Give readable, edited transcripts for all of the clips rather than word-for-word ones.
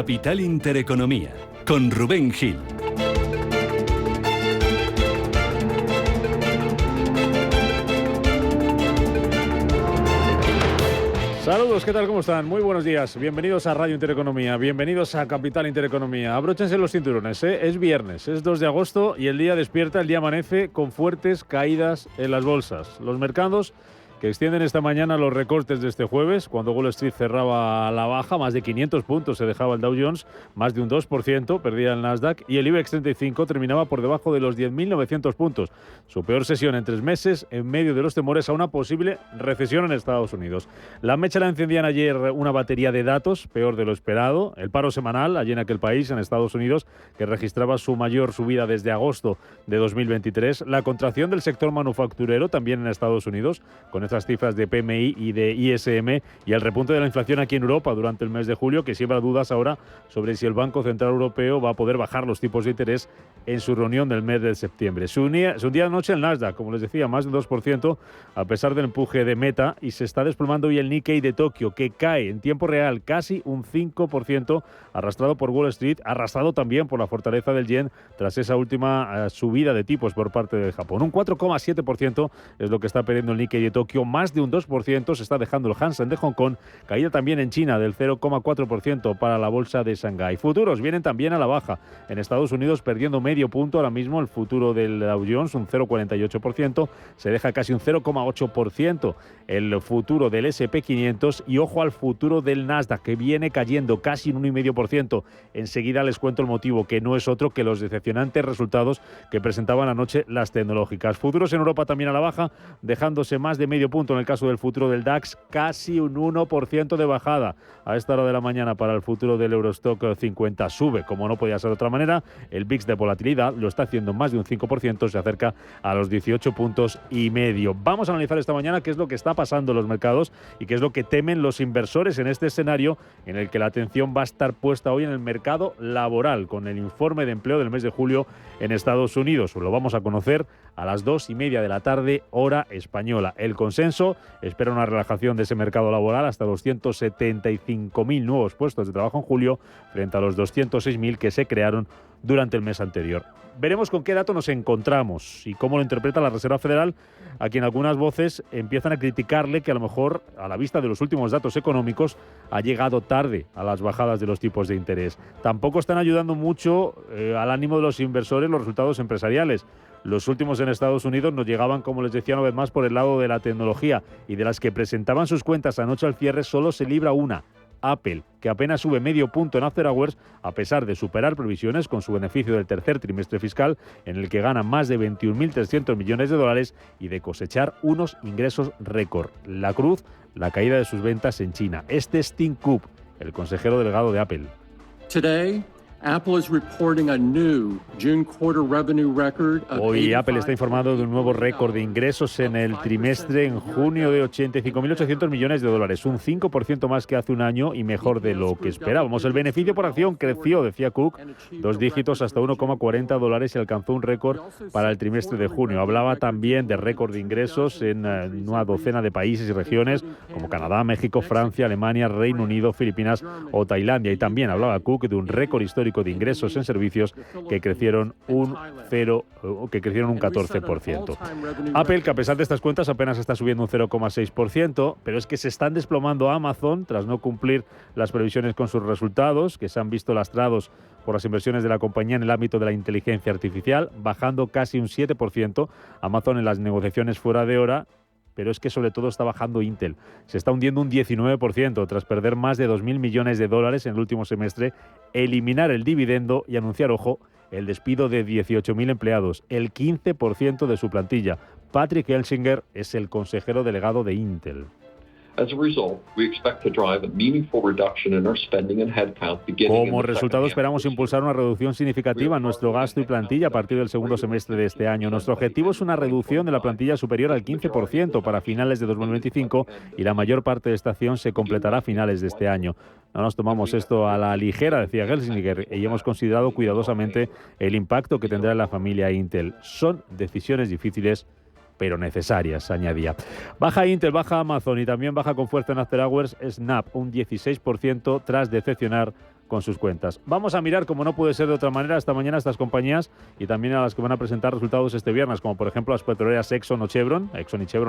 Capital Intereconomía, con Rubén Gil. Saludos, ¿qué tal? ¿Cómo están? Muy buenos días. Bienvenidos a Radio Intereconomía, bienvenidos a Capital Intereconomía. Abróchense los cinturones, ¿eh? Es viernes, es 2 de agosto y el día despierta, el día amanece con fuertes caídas en las bolsas. Los mercados que extienden esta mañana los recortes de este jueves, cuando Wall Street cerraba a la baja, más de 500 puntos se dejaba el Dow Jones, más de un 2%, perdía el Nasdaq, y el IBEX 35 terminaba por debajo de los 10.900 puntos. Su peor sesión en 3 meses, en medio de los temores a una posible recesión en Estados Unidos. La mecha la encendían ayer una batería de datos, peor de lo esperado. El paro semanal, allí en aquel país, en Estados Unidos, que registraba su mayor subida desde agosto de 2023. La contracción del sector manufacturero, también en Estados Unidos, con estas cifras de PMI y de ISM, y el repunte de la inflación aquí en Europa durante el mes de julio, que siembra dudas ahora sobre si el Banco Central Europeo va a poder bajar los tipos de interés en su reunión del mes de septiembre. Se hundía anoche el Nasdaq, como les decía, más de un 2%, a pesar del empuje de Meta, y se está desplomando hoy el Nikkei de Tokio, que cae en tiempo real casi un 5%, arrastrado por Wall Street, arrastrado también por la fortaleza del yen tras esa última subida de tipos por parte de Japón. Un 4,7% es lo que está perdiendo el Nikkei de Tokio, más de un 2% se está dejando el Hang Seng de Hong Kong, caída también en China del 0,4% para la bolsa de Shanghái. Futuros vienen también a la baja. En Estados Unidos perdiendo medio punto ahora mismo el futuro del Dow Jones, un 0,48%, se deja casi un 0,8% el futuro del S&P 500 y ojo al futuro del Nasdaq, que viene cayendo casi un 1,5%. Enseguida les cuento el motivo, que no es otro que los decepcionantes resultados que presentaban anoche las tecnológicas. Futuros en Europa también a la baja, dejándose más de medio punto en el caso del futuro del DAX, casi un 1% de bajada a esta hora de la mañana para el futuro del Eurostock 50. Sube, como no podía ser de otra manera, el VIX de volatilidad lo está haciendo más de un 5%, se acerca a los 18,5 puntos. Vamos a analizar esta mañana qué es lo que está pasando en los mercados y qué es lo que temen los inversores en este escenario en el que la atención va a estar puesta hoy en el mercado laboral, con el informe de empleo del mes de julio en Estados Unidos. Lo vamos a conocer a las 2:30 de la tarde, hora española. El consenso espera una relajación de ese mercado laboral hasta los 175.000 nuevos puestos de trabajo en julio, frente a los 206.000 que se crearon durante el mes anterior. Veremos con qué dato nos encontramos y cómo lo interpreta la Reserva Federal, a quien algunas voces empiezan a criticarle que a lo mejor, a la vista de los últimos datos económicos, ha llegado tarde a las bajadas de los tipos de interés. Tampoco están ayudando mucho al ánimo de los inversores los resultados empresariales. Los últimos en Estados Unidos nos llegaban, como les decía una vez más, por el lado de la tecnología, y de las que presentaban sus cuentas anoche al cierre solo se libra una, Apple, que apenas sube medio punto en After Hours, a pesar de superar previsiones con su beneficio del tercer trimestre fiscal, en el que gana más de 21.300 millones de dólares y de cosechar unos ingresos récord. La cruz, la caída de sus ventas en China. Este es Tim Cook, el consejero delegado de Apple. Hoy Apple está informando de un nuevo récord de ingresos en el trimestre en junio de 85.800 millones de dólares, un 5% más que hace un año y mejor de lo que esperábamos. El beneficio por acción creció, decía Cook, 2 dígitos hasta 1,40 dólares y alcanzó un récord para el trimestre de junio. Hablaba también de récord de ingresos en una docena de países y regiones como Canadá, México, Francia, Alemania, Reino Unido, Filipinas o Tailandia. Y también hablaba Cook de un récord histórico de ingresos en servicios que crecieron un 14%. Apple, que a pesar de estas cuentas apenas está subiendo un 0,6%, pero es que se están desplomando Amazon tras no cumplir las previsiones con sus resultados, que se han visto lastrados por las inversiones de la compañía en el ámbito de la inteligencia artificial, bajando casi un 7%. Amazon en las negociaciones fuera de hora, pero es que sobre todo está bajando Intel. Se está hundiendo un 19% tras perder más de 2.000 millones de dólares en el último semestre, eliminar el dividendo y anunciar, ojo, el despido de 18.000 empleados, el 15% de su plantilla. Patrick Elsinger es el consejero delegado de Intel. Como resultado, esperamos impulsar una reducción significativa en nuestro gasto y plantilla a partir del segundo semestre de este año. Nuestro objetivo es una reducción de la plantilla superior al 15% para finales de 2025 y la mayor parte de esta acción se completará a finales de este año. No nos tomamos esto a la ligera, decía Gelsinger, y hemos considerado cuidadosamente el impacto que tendrá en la familia Intel. Son decisiones difíciles, pero necesarias, añadía. Baja Intel, baja Amazon y también baja con fuerza en After Hours Snap, un 16% tras decepcionar con sus cuentas. Vamos a mirar, como no puede ser de otra manera, esta mañana a estas compañías y también a las que van a presentar resultados este viernes, como por ejemplo las petroleras Exxon y Chevron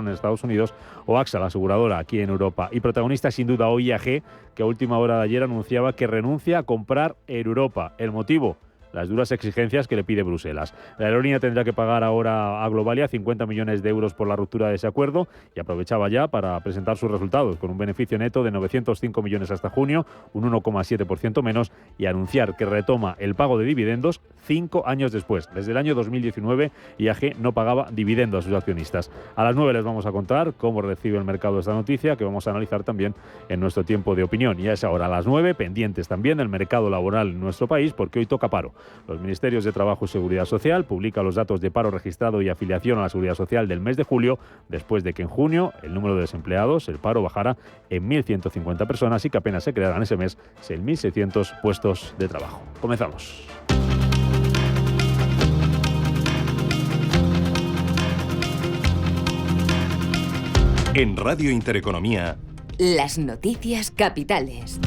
en Estados Unidos, o AXA, la aseguradora aquí en Europa. Y protagonista sin duda hoy IAG, que a última hora de ayer anunciaba que renuncia a comprar Europa. El motivo: las duras exigencias que le pide Bruselas. La aerolínea tendrá que pagar ahora a Globalia 50 millones de euros por la ruptura de ese acuerdo y aprovechaba ya para presentar sus resultados con un beneficio neto de 905 millones hasta junio, un 1,7% menos, y anunciar que retoma el pago de dividendos 5 años después. Desde el año 2019 IAG no pagaba dividendo a sus accionistas. A las 9 les vamos a contar cómo recibe el mercado esta noticia, que vamos a analizar también en nuestro tiempo de opinión. Y a esa hora, a las 9, pendientes también del mercado laboral en nuestro país, porque hoy toca paro. Los Ministerios de Trabajo y Seguridad Social publican los datos de paro registrado y afiliación a la Seguridad Social del mes de julio, después de que en junio el número de desempleados, el paro, bajara en 1.150 personas y que apenas se crearan ese mes 6.600 puestos de trabajo. Comenzamos. En Radio Intereconomía, las noticias capitales.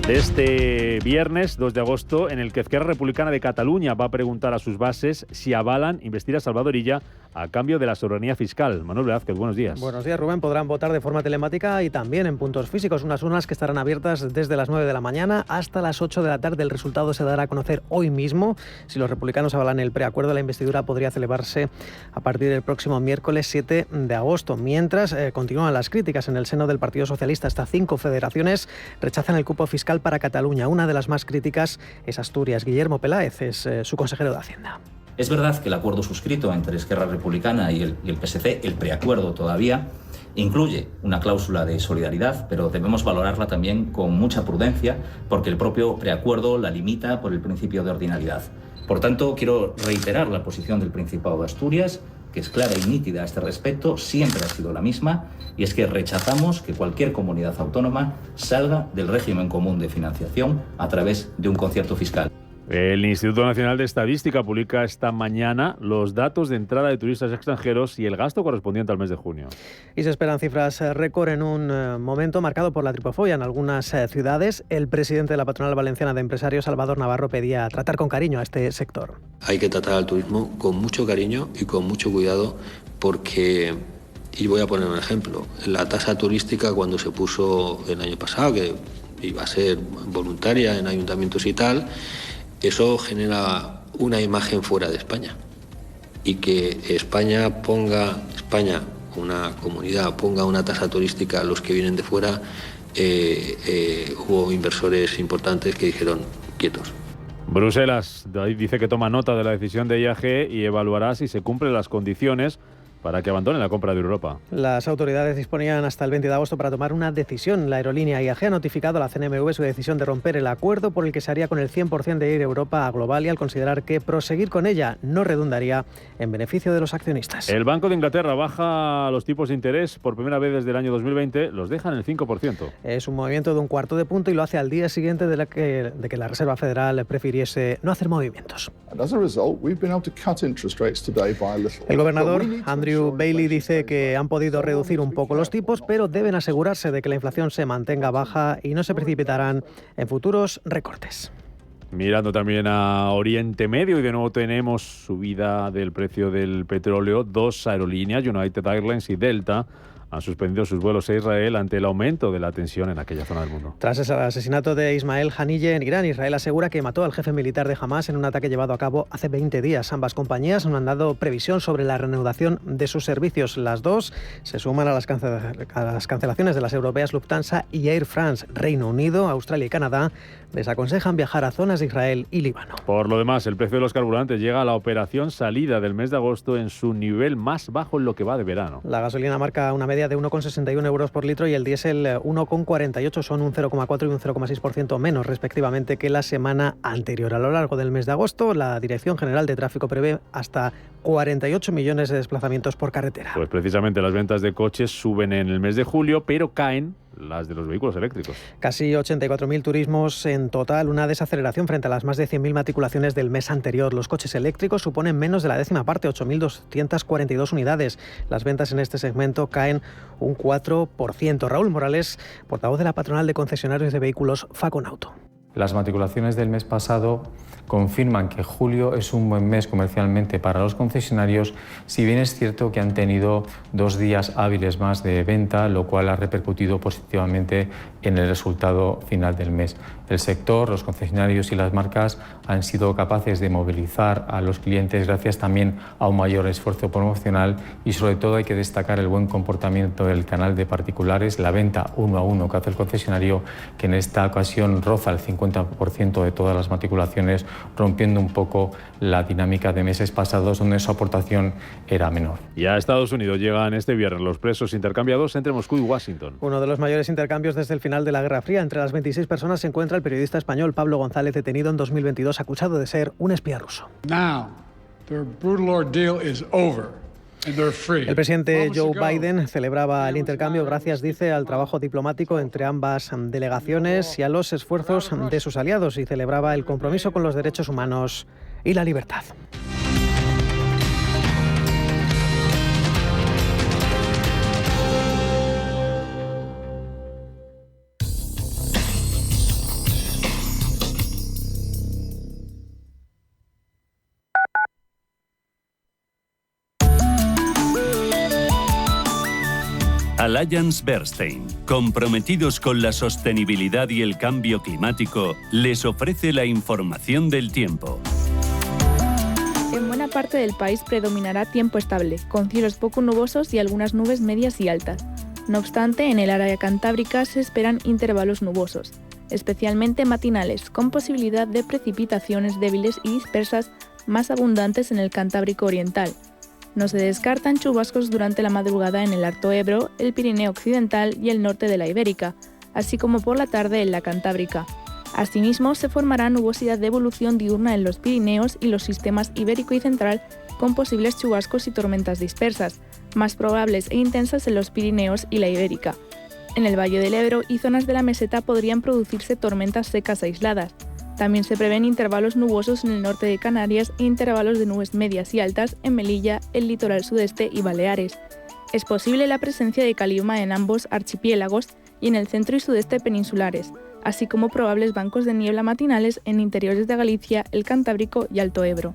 De este viernes 2 de agosto, en el que Esquerra Republicana de Cataluña va a preguntar a sus bases si avalan investir a Salvador Illa a cambio de la soberanía fiscal. Manuel Velázquez, buenos días. Buenos días, Rubén. Podrán votar de forma telemática y también en puntos físicos, unas urnas que estarán abiertas desde las 9 de la mañana hasta las 8 de la tarde. El resultado se dará a conocer hoy mismo. Si los republicanos avalan el preacuerdo, la investidura podría celebrarse a partir del próximo miércoles 7 de agosto. Mientras continúan las críticas en el seno del Partido Socialista. Hasta 5 federaciones rechazan el cupo fiscal para Cataluña. Una de las más críticas es Asturias. Guillermo Peláez es su consejero de Hacienda. Es verdad que el acuerdo suscrito entre Esquerra Republicana y el PSC, el preacuerdo todavía, incluye una cláusula de solidaridad, pero debemos valorarla también con mucha prudencia porque el propio preacuerdo la limita por el principio de ordinariedad. Por tanto, quiero reiterar la posición del Principado de Asturias, que es clara y nítida a este respecto, siempre ha sido la misma, y es que rechazamos que cualquier comunidad autónoma salga del régimen común de financiación a través de un concierto fiscal. El Instituto Nacional de Estadística publica esta mañana los datos de entrada de turistas extranjeros y el gasto correspondiente al mes de junio. Y se esperan cifras récord en un momento marcado por la tripofobia en algunas ciudades. El presidente de la Patronal Valenciana de Empresarios, Salvador Navarro, pedía tratar con cariño a este sector. Hay que tratar al turismo con mucho cariño y con mucho cuidado porque, y voy a poner un ejemplo, la tasa turística cuando se puso el año pasado, que iba a ser voluntaria en ayuntamientos y tal, eso genera una imagen fuera de España. Y que España, una comunidad, ponga una tasa turística a los que vienen de fuera, hubo inversores importantes que dijeron quietos. Bruselas dice que toma nota de la decisión de IAG y evaluará si se cumplen las condiciones para que abandone la compra de Europa. Las autoridades disponían hasta el 20 de agosto para tomar una decisión. La aerolínea IAG ha notificado a la CNMV su decisión de romper el acuerdo por el que se haría con el 100% de Air Europa a Globalia, al considerar que proseguir con ella no redundaría en beneficio de los accionistas. El Banco de Inglaterra baja los tipos de interés por primera vez desde el año 2020, los deja en el 5%. Es un movimiento de un cuarto de punto y lo hace al día siguiente de que la Reserva Federal prefiriese no hacer movimientos. El gobernador Andrew Bailey dice que han podido reducir un poco los tipos, pero deben asegurarse de que la inflación se mantenga baja y no se precipitarán en futuros recortes. Mirando también a Oriente Medio, y de nuevo tenemos subida del precio del petróleo. 2 aerolíneas, United Airlines y Delta, han suspendido sus vuelos a Israel ante el aumento de la tensión en aquella zona del mundo. Tras el asesinato de Ismael Haniyeh en Irán, Israel asegura que mató al jefe militar de Hamas en un ataque llevado a cabo hace 20 días. Ambas compañías no han dado previsión sobre la reanudación de sus servicios. Las dos se suman a las cancelaciones de las europeas Lufthansa y Air France. Reino Unido, Australia y Canadá desaconsejan viajar a zonas de Israel y Líbano. Por lo demás, el precio de los carburantes llega a la operación salida del mes de agosto en su nivel más bajo en lo que va de verano. La gasolina marca una media de 1,61 euros por litro y el diésel 1,48, son un 0,4 y un 0,6% menos respectivamente que la semana anterior. A lo largo del mes de agosto, la Dirección General de Tráfico prevé hasta 48 millones de desplazamientos por carretera. Pues precisamente las ventas de coches suben en el mes de julio, pero caen las de los vehículos eléctricos. Casi 84.000 turismos en total, una desaceleración frente a las más de 100.000 matriculaciones del mes anterior. Los coches eléctricos suponen menos de la décima parte, 8.242 unidades. Las ventas en este segmento caen un 4%. Raúl Morales, portavoz de la patronal de concesionarios de vehículos Faconauto. Las matriculaciones del mes pasado confirman que julio es un buen mes comercialmente para los concesionarios, si bien es cierto que han tenido 2 días hábiles más de venta, lo cual ha repercutido positivamente en el resultado final del mes. El sector, los concesionarios y las marcas han sido capaces de movilizar a los clientes gracias también a un mayor esfuerzo promocional y sobre todo hay que destacar el buen comportamiento del canal de particulares, la venta 1 a 1 que hace el concesionario, que en esta ocasión roza el 50% de todas las matriculaciones, rompiendo un poco la dinámica de meses pasados donde su aportación era menor. Y a Estados Unidos llegan este viernes los presos intercambiados entre Moscú y Washington. Uno de los mayores intercambios desde el final de la Guerra Fría. Entre las 26 personas se encuentra el periodista español Pablo González, detenido en 2022 acusado de ser un espía ruso. Now, their brutal ordeal is over. El presidente Joe Biden celebraba el intercambio gracias, dice, al trabajo diplomático entre ambas delegaciones y a los esfuerzos de sus aliados, y celebraba el compromiso con los derechos humanos y la libertad. Allianz Bernstein, comprometidos con la sostenibilidad y el cambio climático, les ofrece la información del tiempo. En buena parte del país predominará tiempo estable, con cielos poco nubosos y algunas nubes medias y altas. No obstante, en el área cantábrica se esperan intervalos nubosos, especialmente matinales, con posibilidad de precipitaciones débiles y dispersas más abundantes en el Cantábrico Oriental. No se descartan chubascos durante la madrugada en el Alto Ebro, el Pirineo Occidental y el norte de la Ibérica, así como por la tarde en la Cantábrica. Asimismo, se formará nubosidad de evolución diurna en los Pirineos y los sistemas Ibérico y Central, con posibles chubascos y tormentas dispersas, más probables e intensas en los Pirineos y la Ibérica. En el Valle del Ebro y zonas de la meseta podrían producirse tormentas secas aisladas. También se prevén intervalos nubosos en el norte de Canarias e intervalos de nubes medias y altas en Melilla, el litoral sudeste y Baleares. Es posible la presencia de caliuma en ambos archipiélagos y en el centro y sudeste peninsulares, así como probables bancos de niebla matinales en interiores de Galicia, el Cantábrico y Alto Ebro.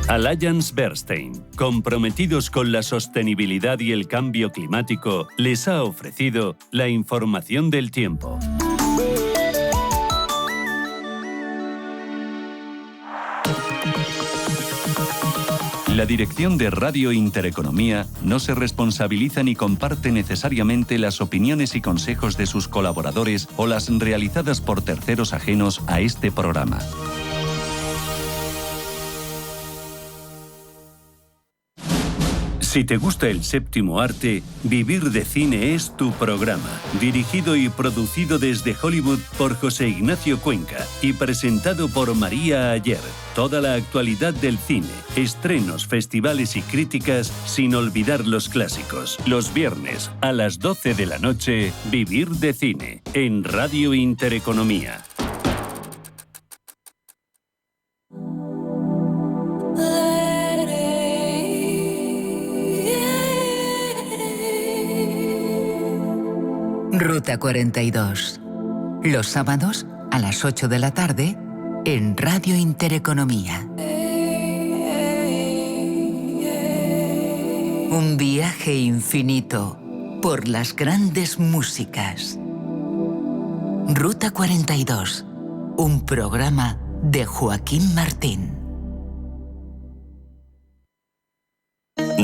Allianz Bernstein, comprometidos con la sostenibilidad y el cambio climático, les ha ofrecido la información del tiempo. La dirección de Radio Intereconomía no se responsabiliza ni comparte necesariamente las opiniones y consejos de sus colaboradores o las realizadas por terceros ajenos a este programa. Si te gusta el séptimo arte, Vivir de Cine es tu programa. Dirigido y producido desde Hollywood por José Ignacio Cuenca y presentado por María Ayer. Toda la actualidad del cine, estrenos, festivales y críticas, sin olvidar los clásicos. Los viernes a las 12 de la noche, Vivir de Cine, en Radio Intereconomía. Ruta 42. Los sábados a las 8 de la tarde en Radio Intereconomía. Un viaje infinito por las grandes músicas. Ruta 42. Un programa de Joaquín Martín.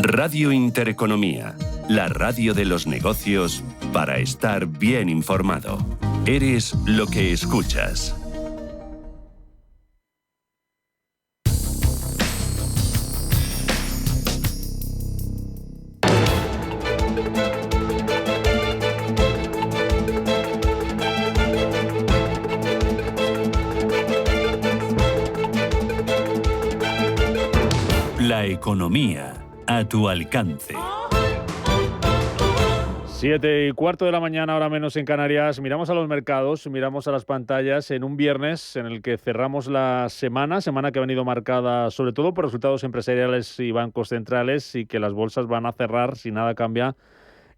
Radio Intereconomía, la radio de los negocios para estar bien informado. Eres lo que escuchas. La economía a tu alcance. 7:15 de la mañana, ahora menos en Canarias. Miramos a los mercados, miramos a las pantallas en un viernes en el que cerramos la semana que ha venido marcada sobre todo por resultados empresariales y bancos centrales, y que las bolsas van a cerrar, si nada cambia,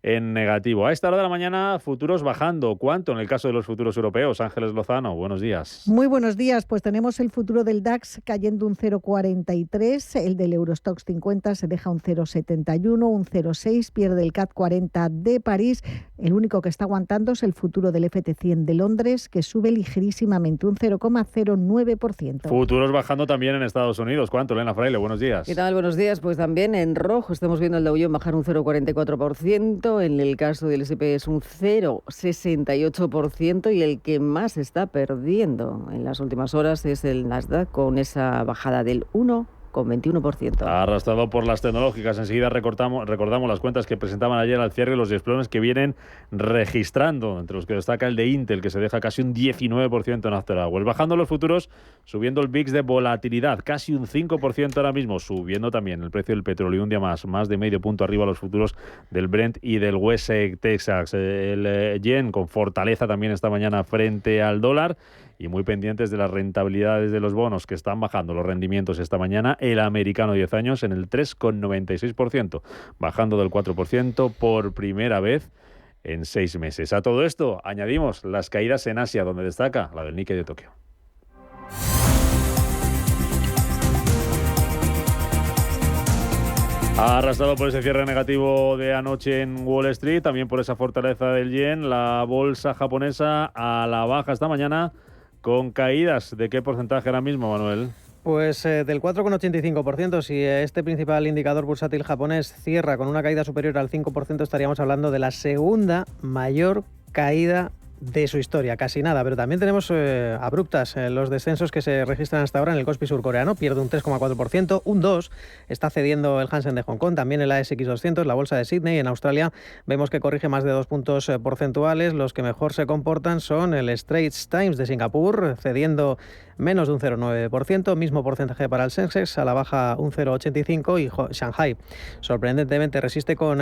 en negativo. A esta hora de la mañana, futuros bajando. ¿Cuánto en el caso de los futuros europeos? Ángeles Lozano, buenos días. Muy buenos días. Pues tenemos el futuro del DAX cayendo un 0,43, el del Eurostoxx 50 se deja un 0,71, un 0,6, pierde el CAC 40 de París. El único que está aguantando es el futuro del FT100 de Londres, que sube ligerísimamente un 0,09%. Futuros bajando también en Estados Unidos. ¿Cuánto, Elena Fraile? Buenos días. ¿Qué tal? Buenos días. Pues también en rojo estamos viendo el Dow Jones bajar un 0,44%. En el caso del S&P es un 0,68% y el que más está perdiendo en las últimas horas es el Nasdaq con esa bajada del 1,21%. Arrastrado por las tecnológicas. Enseguida recordamos las cuentas que presentaban ayer al cierre, los desplomes que vienen registrando, entre los que destaca el de Intel, que se deja casi un 19% en After Hours. Bajando los futuros, subiendo el VIX de volatilidad, casi un 5% ahora mismo, subiendo también el precio del petróleo y un día más de medio punto arriba los futuros del Brent y del West Texas. El yen con fortaleza también esta mañana frente al dólar. Y muy pendientes de las rentabilidades de los bonos que están bajando los rendimientos esta mañana. El americano 10 años en el 3,96%, bajando del 4% por primera vez en 6 meses. A todo esto añadimos las caídas en Asia, donde destaca la del Nikkei de Tokio. Arrastrado por ese cierre negativo de anoche en Wall Street, también por esa fortaleza del yen, la bolsa japonesa a la baja esta mañana, con caídas. ¿De qué porcentaje ahora mismo, Manuel? Pues del 4,85%. Si este principal indicador bursátil japonés cierra con una caída superior al 5%, estaríamos hablando de la segunda mayor caída de su historia, casi nada, pero también tenemos abruptas los descensos que se registran hasta ahora en el Kospi surcoreano, pierde un 3,4%, un 2% está cediendo el Hansen de Hong Kong, también el ASX 200, la bolsa de Sydney. En Australia vemos que corrige más de 2 puntos porcentuales. Los que mejor se comportan son el Straits Times de Singapur, cediendo menos de un 0,9%, mismo porcentaje para el Sensex, a la baja un 0,85%, y Shanghai sorprendentemente resiste con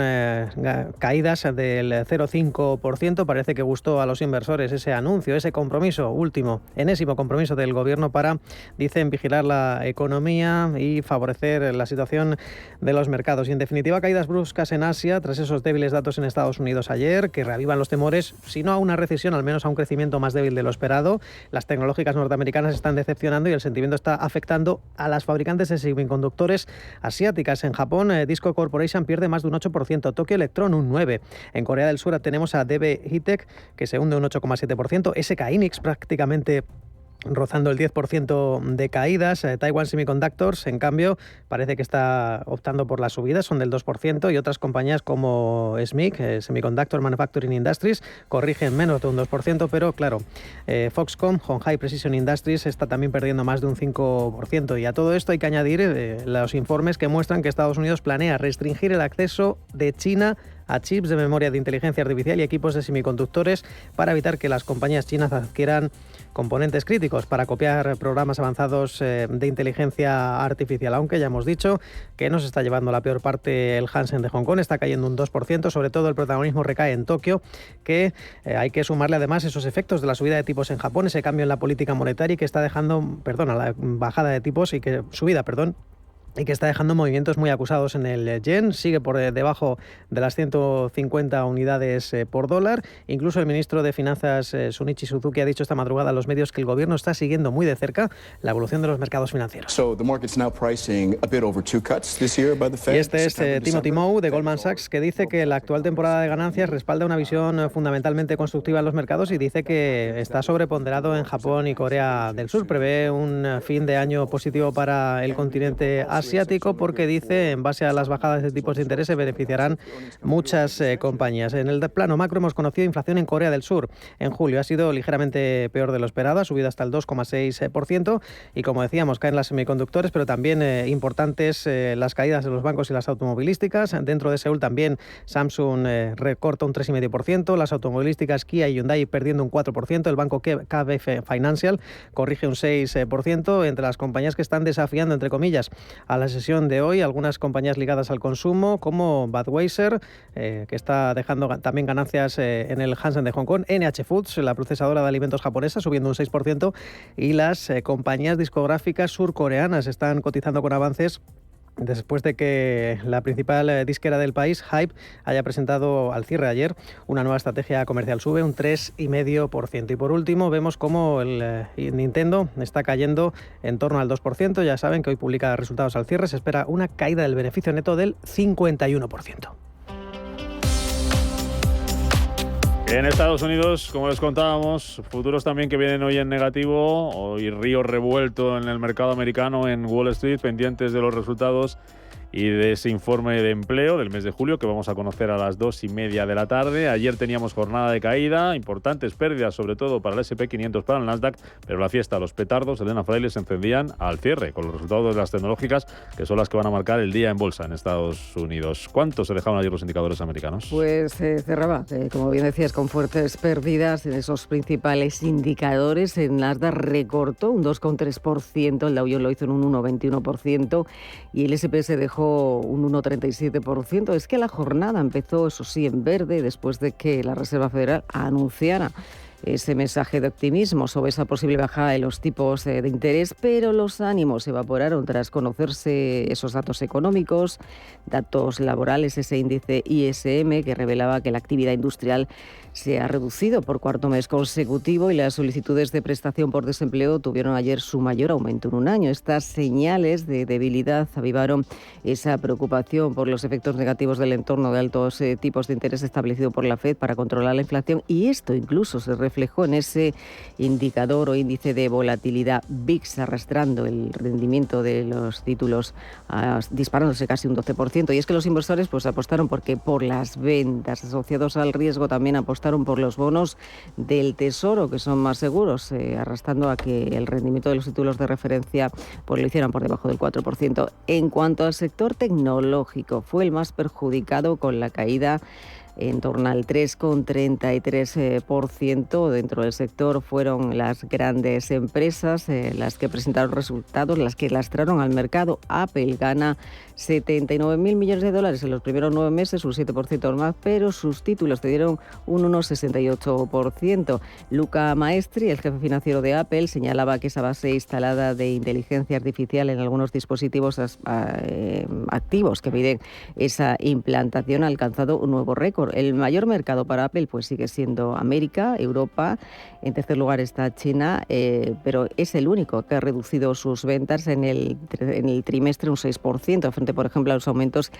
caídas del 0,5%. Parece que gustó a los inversores ese anuncio, ese compromiso último, enésimo compromiso del gobierno para, dicen, vigilar la economía y favorecer la situación de los mercados. Y en definitiva, caídas bruscas en Asia tras esos débiles datos en Estados Unidos ayer, que reavivan los temores, si no a una recesión, al menos a un crecimiento más débil de lo esperado. Las tecnológicas norteamericanas están decepcionando y el sentimiento está afectando a las fabricantes de semiconductores asiáticas. En Japón, Disco Corporation pierde más de un 8%, Tokyo Electron un 9%. En Corea del Sur tenemos a DB HiTek, que se hunde un 8,7%, SK Hynix prácticamente rozando el 10% de caídas. Taiwan Semiconductors, en cambio, parece que está optando por las subidas, son del 2%, y otras compañías como SMIC, Semiconductor Manufacturing Industries, corrigen menos de un 2%, pero claro, Foxconn, Hon-Hai Precision Industries, está también perdiendo más de un 5%. Y a todo esto hay que añadir los informes que muestran que Estados Unidos planea restringir el acceso de China a chips de memoria de inteligencia artificial y equipos de semiconductores para evitar que las compañías chinas adquieran componentes críticos para copiar programas avanzados de inteligencia artificial. Aunque ya hemos dicho que nos está llevando la peor parte el Hansen de Hong Kong, está cayendo un 2%, sobre todo el protagonismo recae en Tokio, que hay que sumarle además esos efectos de la subida de tipos en Japón, ese cambio en la política monetaria que está dejando, la bajada de tipos y que está dejando movimientos muy acusados en el yen. Sigue por debajo de las 150 unidades por dólar. Incluso el ministro de Finanzas, Shunichi Suzuki, ha dicho esta madrugada a los medios que el gobierno está siguiendo muy de cerca la evolución de los mercados financieros. Y este es Timothy Moe de Goldman Sachs, que dice que la actual temporada de ganancias respalda una visión fundamentalmente constructiva en los mercados y dice que está sobreponderado en Japón y Corea del Sur. Prevé un fin de año positivo para el continente asiático porque dice, en base a las bajadas de tipos de interés, se beneficiarán muchas compañías. En el plano macro hemos conocido inflación en Corea del Sur. En julio ha sido ligeramente peor de lo esperado, ha subido hasta el 2,6% y, como decíamos, caen las semiconductores, pero también importantes las caídas de los bancos y las automovilísticas. Dentro de Seúl también Samsung recorta un 3,5%, las automovilísticas Kia y Hyundai perdiendo un 4%, el banco KB Financial corrige un 6%. Entre las compañías que están desafiando, entre comillas, a la sesión de hoy, algunas compañías ligadas al consumo como Budweiser, que está dejando también ganancias en el Hansen de Hong Kong, NH Foods, la procesadora de alimentos japonesa, subiendo un 6%, y las compañías discográficas surcoreanas están cotizando con avances después de que la principal disquera del país, Hype, haya presentado al cierre ayer una nueva estrategia comercial. Sube un 3,5%. Y por último, vemos cómo el Nintendo está cayendo en torno al 2%. Ya saben que hoy publica resultados al cierre. Se espera una caída del beneficio neto del 51%. En Estados Unidos, como les contábamos, futuros también que vienen hoy en negativo, hoy río revuelto en el mercado americano, en Wall Street, pendientes de los resultados y de ese informe de empleo del mes de julio que vamos a conocer a las 2:30 de la tarde. Ayer teníamos jornada de caída, importantes pérdidas sobre todo para el S&P 500, para el Nasdaq, pero la fiesta, los petardos, Elena Fraile, se encendían al cierre con los resultados de las tecnológicas, que son las que van a marcar el día en bolsa en Estados Unidos. ¿Cuánto se dejaron ayer los indicadores americanos? Pues cerraba, como bien decías, con fuertes pérdidas en esos principales indicadores. El Nasdaq recortó un 2,3%, el Dow Jones lo hizo en un 1,21% y el S&P se dejó un 1,37%. Es que la jornada empezó, eso sí, en verde, después de que la Reserva Federal anunciara ese mensaje de optimismo sobre esa posible bajada de los tipos de interés, pero los ánimos se evaporaron tras conocerse esos datos económicos, datos laborales, ese índice ISM que revelaba que la actividad industrial se ha reducido por cuarto mes consecutivo y las solicitudes de prestación por desempleo tuvieron ayer su mayor aumento en un año. Estas señales de debilidad avivaron esa preocupación por los efectos negativos del entorno de altos tipos de interés establecido por la FED para controlar la inflación, y esto incluso se reflejó en ese indicador o índice de volatilidad VIX, arrastrando el rendimiento de los títulos, disparándose casi un 12%. Y es que los inversores pues apostaron por las ventas, asociados al riesgo también apostaron por los bonos del Tesoro, que son más seguros, arrastrando a que el rendimiento de los títulos de referencia pues lo hicieran por debajo del 4%. En cuanto al sector tecnológico, fue el más perjudicado, con la caída en torno al 3,33%. Dentro del sector fueron las grandes empresas las que presentaron resultados, las que lastraron al mercado. Apple gana 79.000 millones de dólares en los primeros 9 meses, un 7% más, pero sus títulos cedieron un 1,68%. Luca Maestri, el jefe financiero de Apple, señalaba que esa base instalada de inteligencia artificial en algunos dispositivos activos que piden esa implantación ha alcanzado un nuevo récord. El mayor mercado para Apple pues sigue siendo América, Europa. En tercer lugar está China, pero es el único que ha reducido sus ventas en el trimestre un 6%, frente, por ejemplo, a los aumentos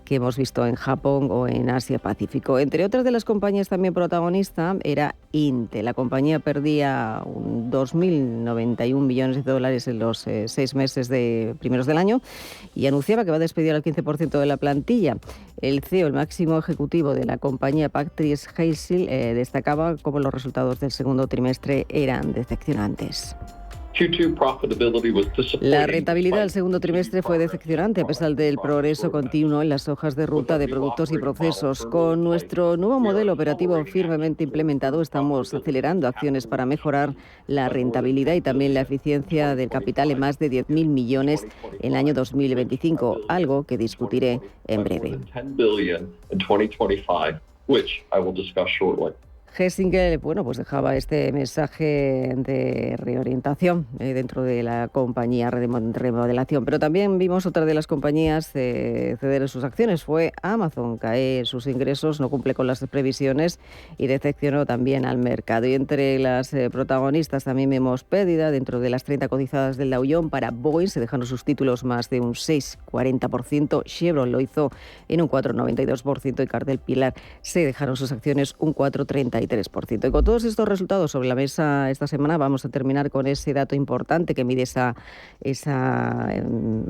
que hemos visto en Japón o en Asia-Pacífico. Entre otras de las compañías también protagonista era Intel. La compañía perdía 2.091 millones de dólares en los 6 meses primeros del año y anunciaba que va a despedir al 15% de la plantilla. El CEO, el máximo ejecutivo de la compañía, Patrice Hazel, destacaba cómo los resultados del segundo trimestre eran decepcionantes. La rentabilidad del segundo trimestre fue decepcionante a pesar del progreso continuo en las hojas de ruta de productos y procesos. Con nuestro nuevo modelo operativo firmemente implementado, estamos acelerando acciones para mejorar la rentabilidad y también la eficiencia del capital en más de 10.000 millones en el año 2025, algo que discutiré en breve. Hessinger, pues dejaba este mensaje de reorientación dentro de la compañía, remodelación. Pero también vimos otra de las compañías ceder sus acciones. Fue Amazon, cae sus ingresos, no cumple con las previsiones y decepcionó también al mercado. Y entre las protagonistas también vemos pérdida dentro de las 30 cotizadas del Dow Jones. Para Boeing se dejaron sus títulos más de un 6,40%. Chevron lo hizo en un 4,92% y Cardel Pilar se dejaron sus acciones un 4,33%. Y con todos estos resultados sobre la mesa esta semana vamos a terminar con ese dato importante que mide la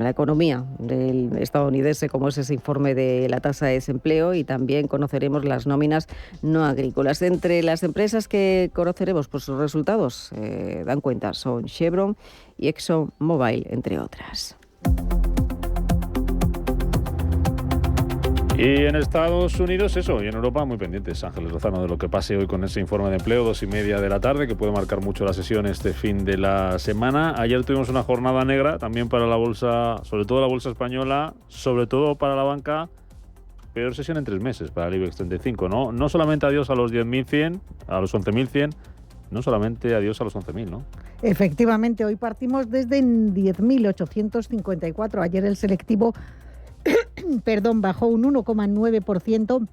economía del estadounidense, como es ese informe de la tasa de desempleo, y también conoceremos las nóminas no agrícolas. Entre las empresas que conoceremos por sus resultados dan cuenta son Chevron y ExxonMobil, entre otras. Y en Estados Unidos eso, y en Europa muy pendientes, Ángeles Lozano, de lo que pase hoy con ese informe de empleo, 2:30 de la tarde, que puede marcar mucho la sesión este fin de la semana. Ayer tuvimos una jornada negra también para la bolsa, sobre todo la bolsa española, sobre todo para la banca. Peor sesión en 3 meses para el IBEX 35, ¿no? No solamente adiós a los 10.100, a los 11.100, no solamente adiós a los 11.000, ¿no? Efectivamente, hoy partimos desde 10.854. Ayer el selectivo bajó un 1,9%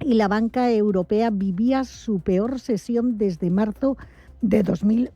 y la banca europea vivía su peor sesión desde marzo de 2000.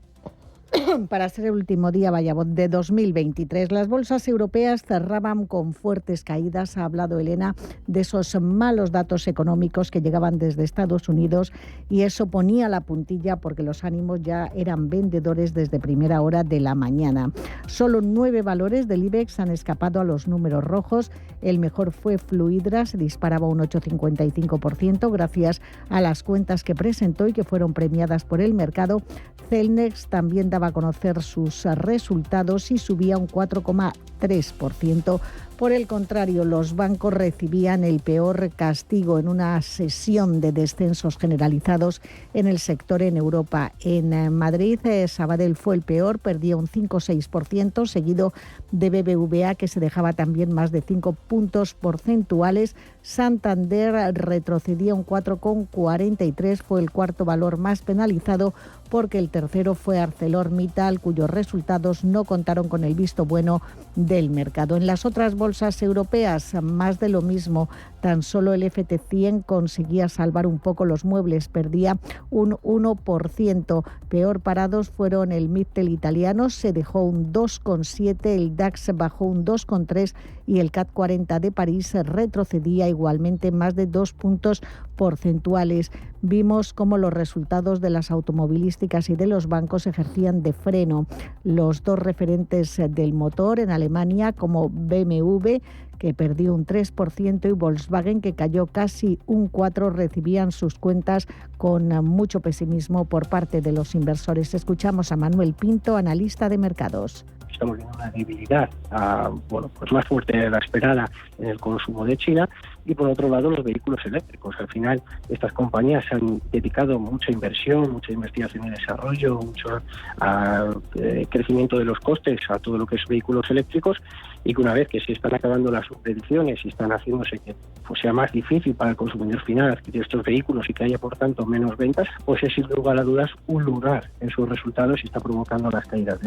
Para ser el último día, de 2023. Las bolsas europeas cerraban con fuertes caídas. Ha hablado Elena de esos malos datos económicos que llegaban desde Estados Unidos y eso ponía la puntilla porque los ánimos ya eran vendedores desde primera hora de la mañana. Solo 9 valores del IBEX han escapado a los números rojos. El mejor fue Fluidra, se disparaba un 8,55% gracias a las cuentas que presentó y que fueron premiadas por el mercado. Celnex también daba a conocer sus resultados y subía un 4,3%. Por el contrario, los bancos recibían el peor castigo en una sesión de descensos generalizados en el sector en Europa. En Madrid, Sabadell fue el peor, perdía un 5,6%, seguido de BBVA, que se dejaba también más de 5 puntos porcentuales. Santander retrocedía un 4,43%, fue el cuarto valor más penalizado porque el tercero fue ArcelorMittal, cuyos resultados no contaron con el visto bueno del mercado. En las otras bolsas europeas, más de lo mismo. Tan solo el FT100 conseguía salvar un poco los muebles, perdía un 1%. Peor parados fueron el Mittel italiano, se dejó un 2,7%, el DAX bajó un 2,3% y el CAC 40 de París retrocedía igualmente más de 2 puntos porcentuales. Vimos cómo los resultados de las automovilísticas y de los bancos ejercían de freno. Los dos referentes del motor en Alemania, como BMW, que perdió un 3%, y Volkswagen, que cayó casi un 4%, recibían sus cuentas con mucho pesimismo por parte de los inversores. Escuchamos a Manuel Pinto, analista de mercados. Estamos viendo una debilidad más fuerte de la esperada en el consumo de China y por otro lado los vehículos eléctricos. Al final estas compañías han dedicado mucha inversión, mucha investigación y desarrollo, mucho crecimiento de los costes a todo lo que es vehículos eléctricos y que una vez que se están acabando las subvenciones y están haciéndose que sea más difícil para el consumidor final adquirir estos vehículos y que haya por tanto menos ventas, pues es sin lugar a dudas un lugar en sus resultados y está provocando las caídas.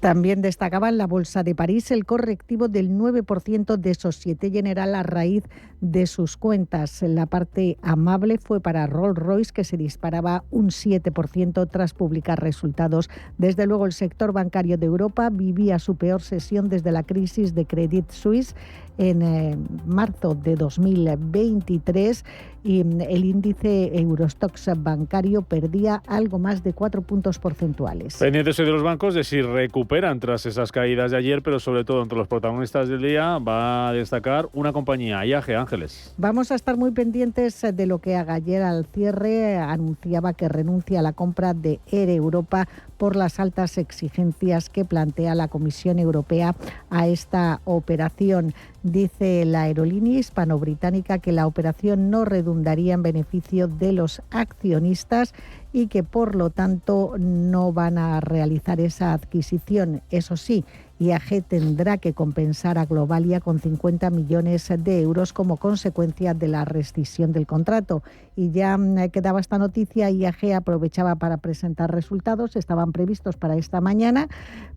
También destacaba en la Bolsa de París el correctivo del 9% de Société Générale a raíz de sus cuentas. La parte amable fue para Rolls-Royce, que se disparaba un 7% tras publicar resultados. Desde luego, el sector bancario de Europa vivía su peor sesión desde la crisis de Credit Suisse en marzo de 2023 y el índice Eurostoxx bancario perdía algo más de 4 puntos porcentuales. Pendientes hoy de los bancos de si recuperan tras esas caídas de ayer, pero sobre todo entre los protagonistas del día va a destacar una compañía, IAG. Ángeles. Vamos a estar muy pendientes de lo que haga. Ayer al cierre anunciaba que renuncia a la compra de Air Europa por las altas exigencias que plantea la Comisión Europea a esta operación. Dice la aerolínea hispano-británica que la operación no redundaría en beneficio de los accionistas y que por lo tanto no van a realizar esa adquisición. Eso sí, IAG tendrá que compensar a Globalia con 50 millones de euros como consecuencia de la rescisión del contrato. Y ya quedaba esta noticia, IAG aprovechaba para presentar resultados, estaban previstos para esta mañana,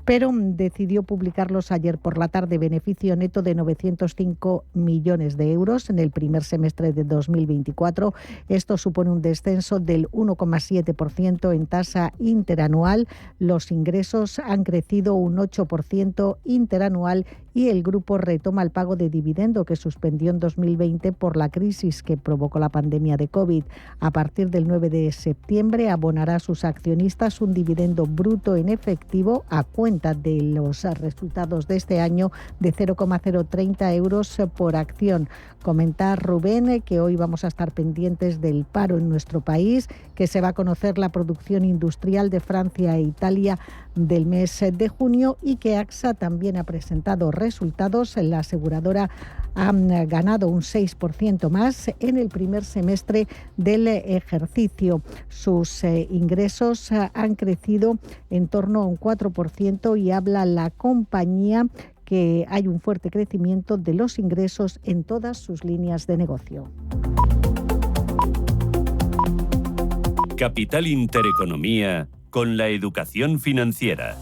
pero decidió publicarlos ayer por la tarde. Beneficio neto de 905 millones de euros en el primer semestre de 2024. Esto supone un descenso del 1,7% en tasa interanual. Los ingresos han crecido un 8% interanual y el grupo retoma el pago de dividendo que suspendió en 2020 por la crisis que provocó la pandemia de COVID. A partir del 9 de septiembre abonará a sus accionistas un dividendo bruto en efectivo a cuenta de los resultados de este año de 0,030 euros por acción. Comentar, Rubén, que hoy vamos a estar pendientes del paro en nuestro país, que se va a conocer la producción industrial de Francia e Italia del mes de junio y que AXA también ha presentado resultados. La aseguradora ha ganado un 6% más en el primer semestre del ejercicio. Sus ingresos han crecido en torno a un 4% y habla la compañía que hay un fuerte crecimiento de los ingresos en todas sus líneas de negocio. Capital Intereconomía con la educación financiera.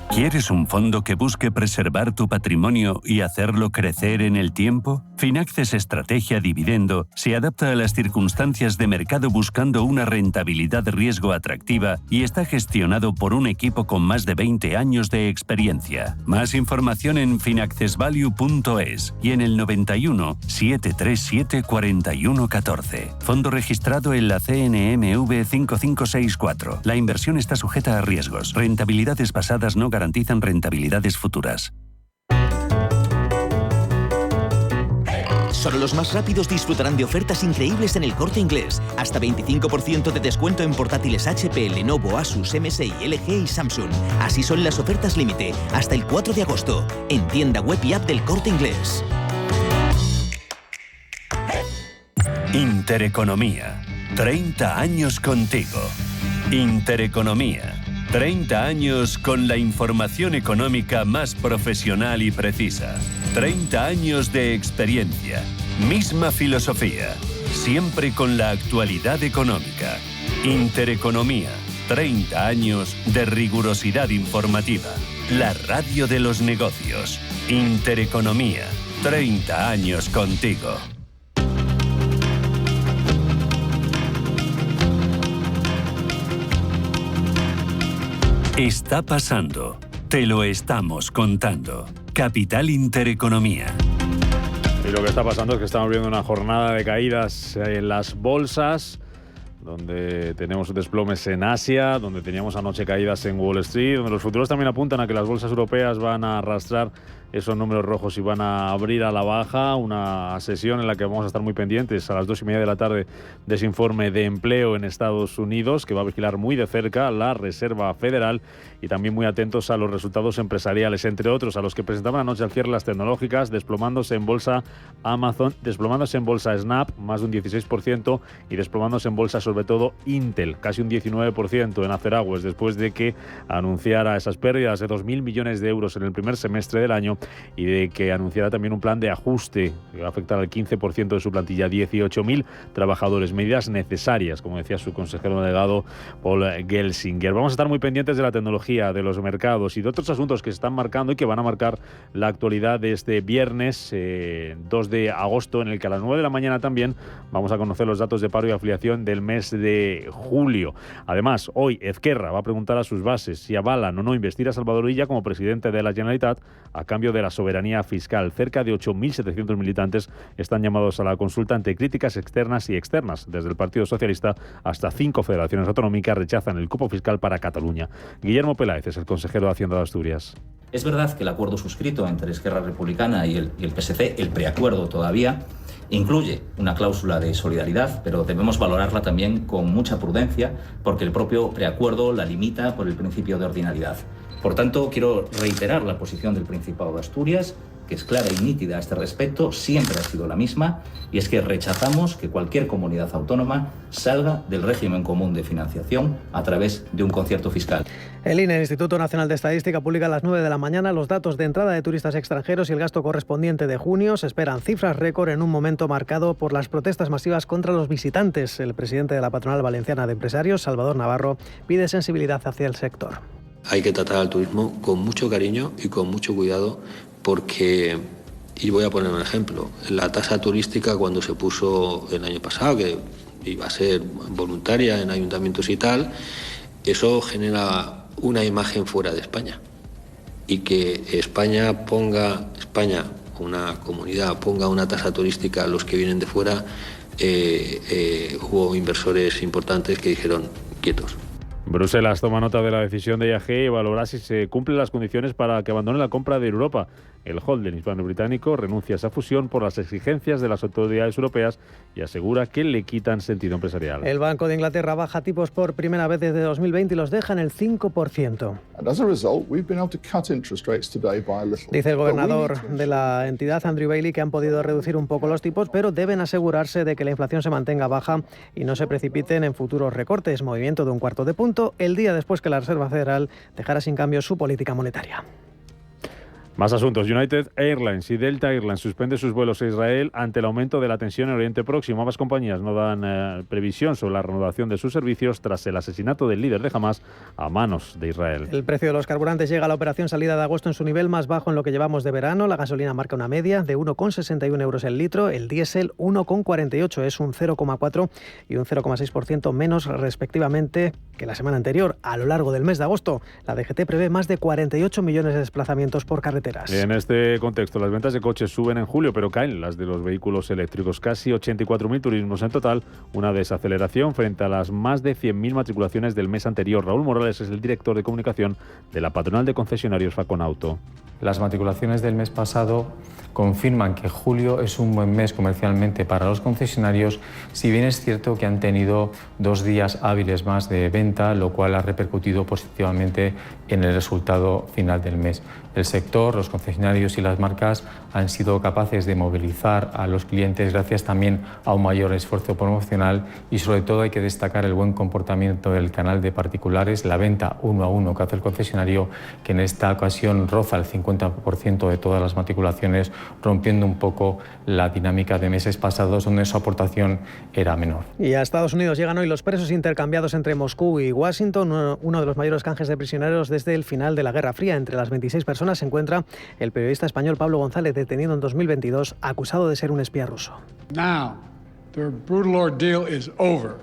¿Quieres un fondo que busque preservar tu patrimonio y hacerlo crecer en el tiempo? Finaxes Estrategia Dividendo se adapta a las circunstancias de mercado buscando una rentabilidad-riesgo atractiva y está gestionado por un equipo con más de 20 años de experiencia. Más información en finaccesvalue.es y en el 91 737 4114. Fondo registrado en la CNMV 5564. La inversión está sujeta a riesgos. Rentabilidades pasadas no garantizan rentabilidades futuras. Solo los más rápidos disfrutarán de ofertas increíbles en El Corte Inglés. Hasta 25% de descuento en portátiles HP, Lenovo, Asus, MSI, LG y Samsung. Así son las ofertas límite. Hasta el 4 de agosto. En tienda web y app del Corte Inglés. Intereconomía. 30 años contigo. Intereconomía. 30 años con la información económica más profesional y precisa. 30 años de experiencia. Misma filosofía. Siempre con la actualidad económica. Intereconomía. 30 años de rigurosidad informativa. La radio de los negocios. Intereconomía. 30 años contigo. Está pasando. Te lo estamos contando. Capital Intereconomía. Y lo que está pasando es que estamos viendo una jornada de caídas en las bolsas, donde tenemos desplomes en Asia, donde teníamos anoche caídas en Wall Street, donde los futuros también apuntan a que las bolsas europeas van a arrastrar esos números rojos y van a abrir a la baja. Una sesión en la que vamos a estar muy pendientes a las 2:30 de la tarde de ese informe de empleo en Estados Unidos, que va a vigilar muy de cerca la Reserva Federal, y también muy atentos a los resultados empresariales, entre otros a los que presentaban anoche al cierre las tecnológicas, desplomándose en bolsa Amazon, desplomándose en bolsa Snap, más de un 16%, y desplomándose en bolsa sobre todo Intel, casi un 19% en Aceragües, después de que anunciara esas pérdidas de 2.000 millones de euros en el primer semestre del año y de que anunciara también un plan de ajuste que va a afectar al 15% de su plantilla, 18.000 trabajadores, medidas necesarias, como decía su consejero delegado Paul Gelsinger. Vamos a estar muy pendientes de la tecnología, de los mercados y de otros asuntos que se están marcando y que van a marcar la actualidad de este viernes 2 de agosto, en el que a las 9 de la mañana también vamos a conocer los datos de paro y afiliación del mes de julio. Además, hoy Ezquerra va a preguntar a sus bases si avalan o no investir a Salvador Illa como presidente de la Generalitat a cambio de la soberanía fiscal. Cerca de 8.700 militantes están llamados a la consulta ante críticas externas y externas. Desde el Partido Socialista hasta 5 federaciones autonómicas rechazan el cupo fiscal para Cataluña. Guillermo Peláez es el consejero de Hacienda de Asturias. Es verdad que el acuerdo suscrito entre Esquerra Republicana y el PSC, el preacuerdo todavía, incluye una cláusula de solidaridad, pero debemos valorarla también con mucha prudencia porque el propio preacuerdo la limita por el principio de ordinariedad. Por tanto, quiero reiterar la posición del Principado de Asturias, que es clara y nítida a este respecto, siempre ha sido la misma, y es que rechazamos que cualquier comunidad autónoma salga del régimen común de financiación a través de un concierto fiscal. El INE, el Instituto Nacional de Estadística, publica a las 9 de la mañana los datos de entrada de turistas extranjeros y el gasto correspondiente de junio. Se esperan cifras récord en un momento marcado por las protestas masivas contra los visitantes. El presidente de la Patronal Valenciana de Empresarios, Salvador Navarro, pide sensibilidad hacia el sector. Hay que tratar al turismo con mucho cariño y con mucho cuidado porque, y voy a poner un ejemplo, la tasa turística cuando se puso el año pasado, que iba a ser voluntaria en ayuntamientos y tal, eso genera una imagen fuera de España. Y que España, una comunidad, ponga una tasa turística a los que vienen de fuera, hubo inversores importantes que dijeron quietos. Bruselas toma nota de la decisión de IAG y valorará si se cumplen las condiciones para que abandone la compra de Europa. El holding hispano-británico renuncia a esa fusión por las exigencias de las autoridades europeas y asegura que le quitan sentido empresarial. El Banco de Inglaterra baja tipos por primera vez desde 2020 y los deja en el 5%. Dice el gobernador de la entidad, Andrew Bailey, que han podido reducir un poco los tipos, pero deben asegurarse de que la inflación se mantenga baja y no se precipiten en futuros recortes. Movimiento de 1/4 punto el día después que la Reserva Federal dejara sin cambio su política monetaria. Más asuntos. United Airlines y Delta Airlines suspenden sus vuelos a Israel ante el aumento de la tensión en Oriente Próximo. Ambas compañías no dan previsión sobre la reanudación de sus servicios tras el asesinato del líder de Hamás a manos de Israel. El precio de los carburantes llega a la operación salida de agosto en su nivel más bajo en lo que llevamos de verano. La gasolina marca una media de 1,61 euros el litro, el diésel 1,48, es un 0,4 y un 0,6% menos respectivamente que la semana anterior. A lo largo del mes de agosto, la DGT prevé más de 48 millones de desplazamientos por carreteras. En este contexto, las ventas de coches suben en julio, pero caen las de los vehículos eléctricos. Casi 84.000 turismos en total, una desaceleración frente a las más de 100.000 matriculaciones del mes anterior. Raúl Morales es el director de comunicación de la patronal de concesionarios Faconauto. Las matriculaciones del mes pasado confirman que julio es un buen mes comercialmente para los concesionarios, si bien es cierto que han tenido 2 días hábiles más de venta, lo cual ha repercutido positivamente en el resultado final del mes. El sector, los concesionarios y las marcas han sido capaces de movilizar a los clientes gracias también a un mayor esfuerzo promocional y sobre todo hay que destacar el buen comportamiento del canal de particulares, la venta 1 a 1 que hace el concesionario, que en esta ocasión roza el 50% de todas las matriculaciones, rompiendo un poco la dinámica de meses pasados donde su aportación era menor. Y a Estados Unidos llegan hoy los presos intercambiados entre Moscú y Washington, uno de los mayores canjes de prisioneros desde el final de la Guerra Fría. Entre las 26 personas se encuentra el periodista español Pablo González, detenido en 2022, acusado de ser un espía ruso. Now, their brutal ordeal is over.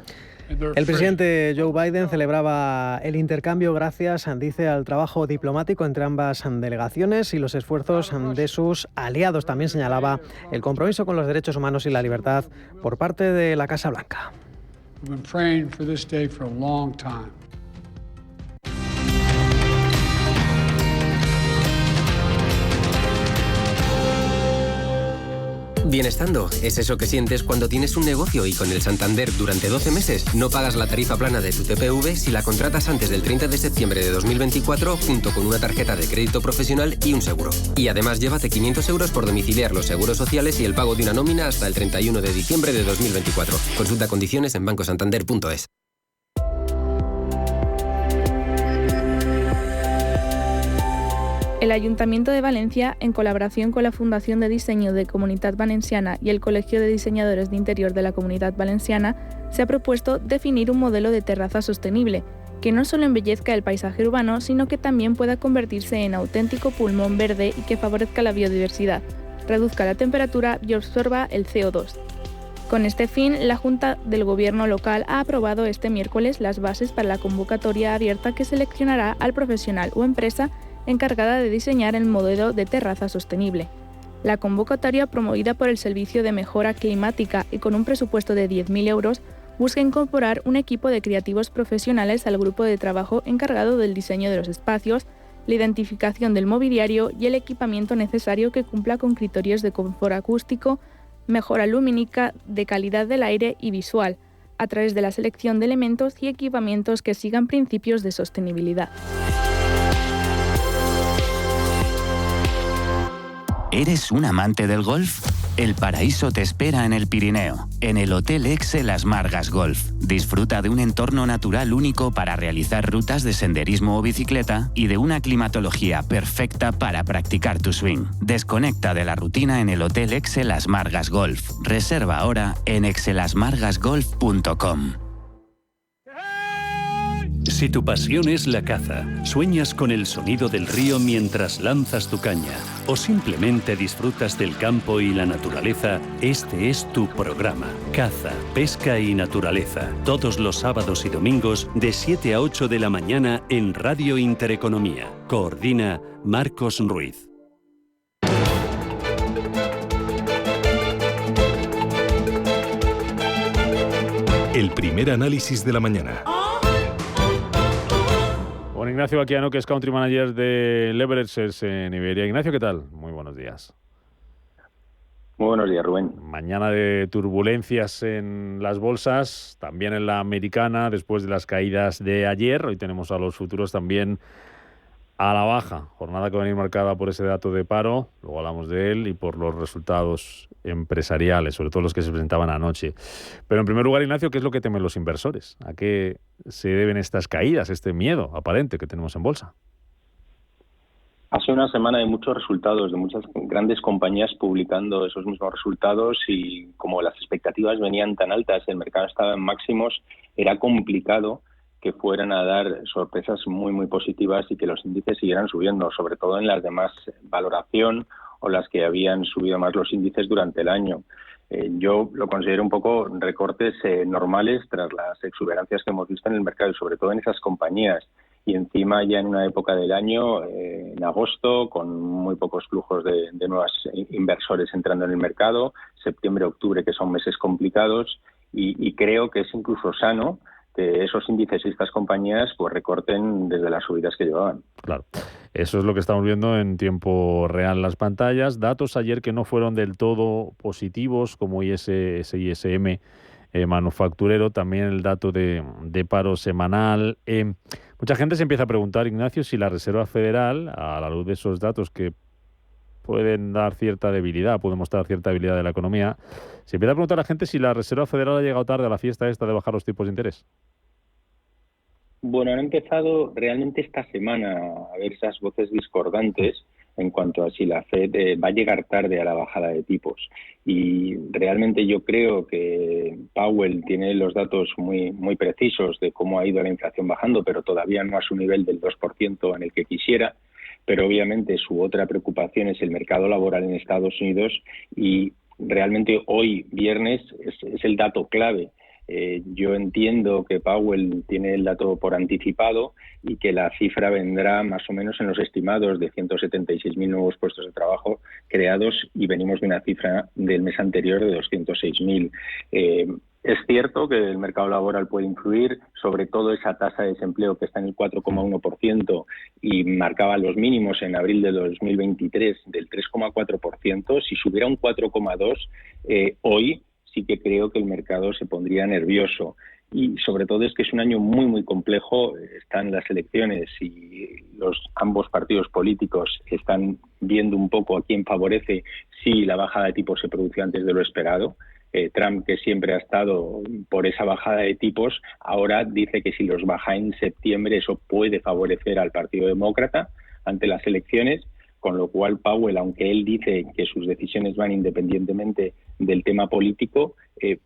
El presidente Joe Biden celebraba el intercambio gracias, dice, al trabajo diplomático entre ambas delegaciones y los esfuerzos de sus aliados. También señalaba el compromiso con los derechos humanos y la libertad por parte de la Casa Blanca. We've been praying for this day for a long time. Bienestando es eso que sientes cuando tienes un negocio y con el Santander durante 12 meses no pagas la tarifa plana de tu TPV si la contratas antes del 30 de septiembre de 2024 junto con una tarjeta de crédito profesional y un seguro. Y además llévate 500 euros por domiciliar los seguros sociales y el pago de una nómina hasta el 31 de diciembre de 2024. Consulta condiciones en bancosantander.es. El Ayuntamiento de Valencia, en colaboración con la Fundación de Diseño de Comunitat Valenciana y el Colegio de Diseñadores de Interior de la Comunidad Valenciana, se ha propuesto definir un modelo de terraza sostenible, que no solo embellezca el paisaje urbano, sino que también pueda convertirse en auténtico pulmón verde y que favorezca la biodiversidad, reduzca la temperatura y absorba el CO2. Con este fin, la Junta del Gobierno local ha aprobado este miércoles las bases para la convocatoria abierta que seleccionará al profesional o empresa encargada de diseñar el modelo de terraza sostenible. La convocatoria, promovida por el Servicio de Mejora Climática y con un presupuesto de 10.000 euros, busca incorporar un equipo de creativos profesionales al grupo de trabajo encargado del diseño de los espacios, la identificación del mobiliario y el equipamiento necesario que cumpla con criterios de confort acústico, mejora lumínica, de calidad del aire y visual, a través de la selección de elementos y equipamientos que sigan principios de sostenibilidad. ¿Eres un amante del golf? El paraíso te espera en el Pirineo, en el Hotel Exe Las Margas Golf. Disfruta de un entorno natural único para realizar rutas de senderismo o bicicleta y de una climatología perfecta para practicar tu swing. Desconecta de la rutina en el Hotel Exe Las Margas Golf. Reserva ahora en exelasmargasgolf.com. Si tu pasión es la caza, sueñas con el sonido del río mientras lanzas tu caña, o simplemente disfrutas del campo y la naturaleza, este es tu programa. Caza, pesca y naturaleza. Todos los sábados y domingos de 7 a 8 de la mañana en Radio Intereconomía. Coordina Marcos Ruiz. El primer análisis de la mañana. Con Ignacio Baquiano, que es Country Manager de Leverages en Iberia. Ignacio, ¿qué tal? Muy buenos días. Muy buenos días, Rubén. Mañana de turbulencias en las bolsas, también en la americana, después de las caídas de ayer. Hoy tenemos a los futuros también a la baja. Jornada que va a venir marcada por ese dato de paro, luego hablamos de él, y por los resultados empresariales, sobre todo los que se presentaban anoche. Pero en primer lugar, Ignacio, ¿qué es lo que temen los inversores? ¿A qué se deben estas caídas, este miedo aparente que tenemos en bolsa? Ha sido una semana de muchos resultados, de muchas grandes compañías publicando esos mismos resultados, y como las expectativas venían tan altas, el mercado estaba en máximos, era complicado que fueran a dar sorpresas muy, muy positivas y que los índices siguieran subiendo, sobre todo en las de más valoración o las que habían subido más los índices durante el año. Yo lo considero un poco recortes normales tras las exuberancias que hemos visto en el mercado y sobre todo en esas compañías. Y encima ya en una época del año, en agosto, con muy pocos flujos de nuevos inversores entrando en el mercado, septiembre, octubre, que son meses complicados, y creo que es incluso sano que esos índices y estas compañías pues recorten desde las subidas que llevaban. Claro, eso es lo que estamos viendo en tiempo real en las pantallas. Datos ayer que no fueron del todo positivos, como ese ISM manufacturero, también el dato de paro semanal. Mucha gente se empieza a preguntar, Ignacio, si la Reserva Federal, a la luz de esos datos que pueden dar cierta debilidad, pueden mostrar cierta debilidad de la economía, se empieza a preguntar a la gente si la Reserva Federal ha llegado tarde a la fiesta esta de bajar los tipos de interés. Bueno, han empezado realmente esta semana a ver esas voces discordantes en cuanto a si la Fed va a llegar tarde a la bajada de tipos. Y realmente yo creo que Powell tiene los datos muy, muy precisos de cómo ha ido la inflación bajando, pero todavía no a su nivel del 2% en el que quisiera. Pero obviamente su otra preocupación es el mercado laboral en Estados Unidos, y realmente hoy, viernes, es el dato clave. Yo entiendo que Powell tiene el dato por anticipado y que la cifra vendrá más o menos en los estimados de 176.000 nuevos puestos de trabajo creados, y venimos de una cifra del mes anterior de 206.000. Es cierto que el mercado laboral puede influir, sobre todo esa tasa de desempleo que está en el 4,1% y marcaba los mínimos en abril de 2023 del 3,4%. Si subiera un 4,2%, hoy sí que creo que el mercado se pondría nervioso. Y sobre todo es que es un año muy, muy complejo. Están las elecciones y ambos partidos políticos están viendo un poco a quién favorece si la bajada de tipos se produce antes de lo esperado. Trump, que siempre ha estado por esa bajada de tipos, ahora dice que si los baja en septiembre eso puede favorecer al Partido Demócrata ante las elecciones, con lo cual Powell, aunque él dice que sus decisiones van independientemente del tema político,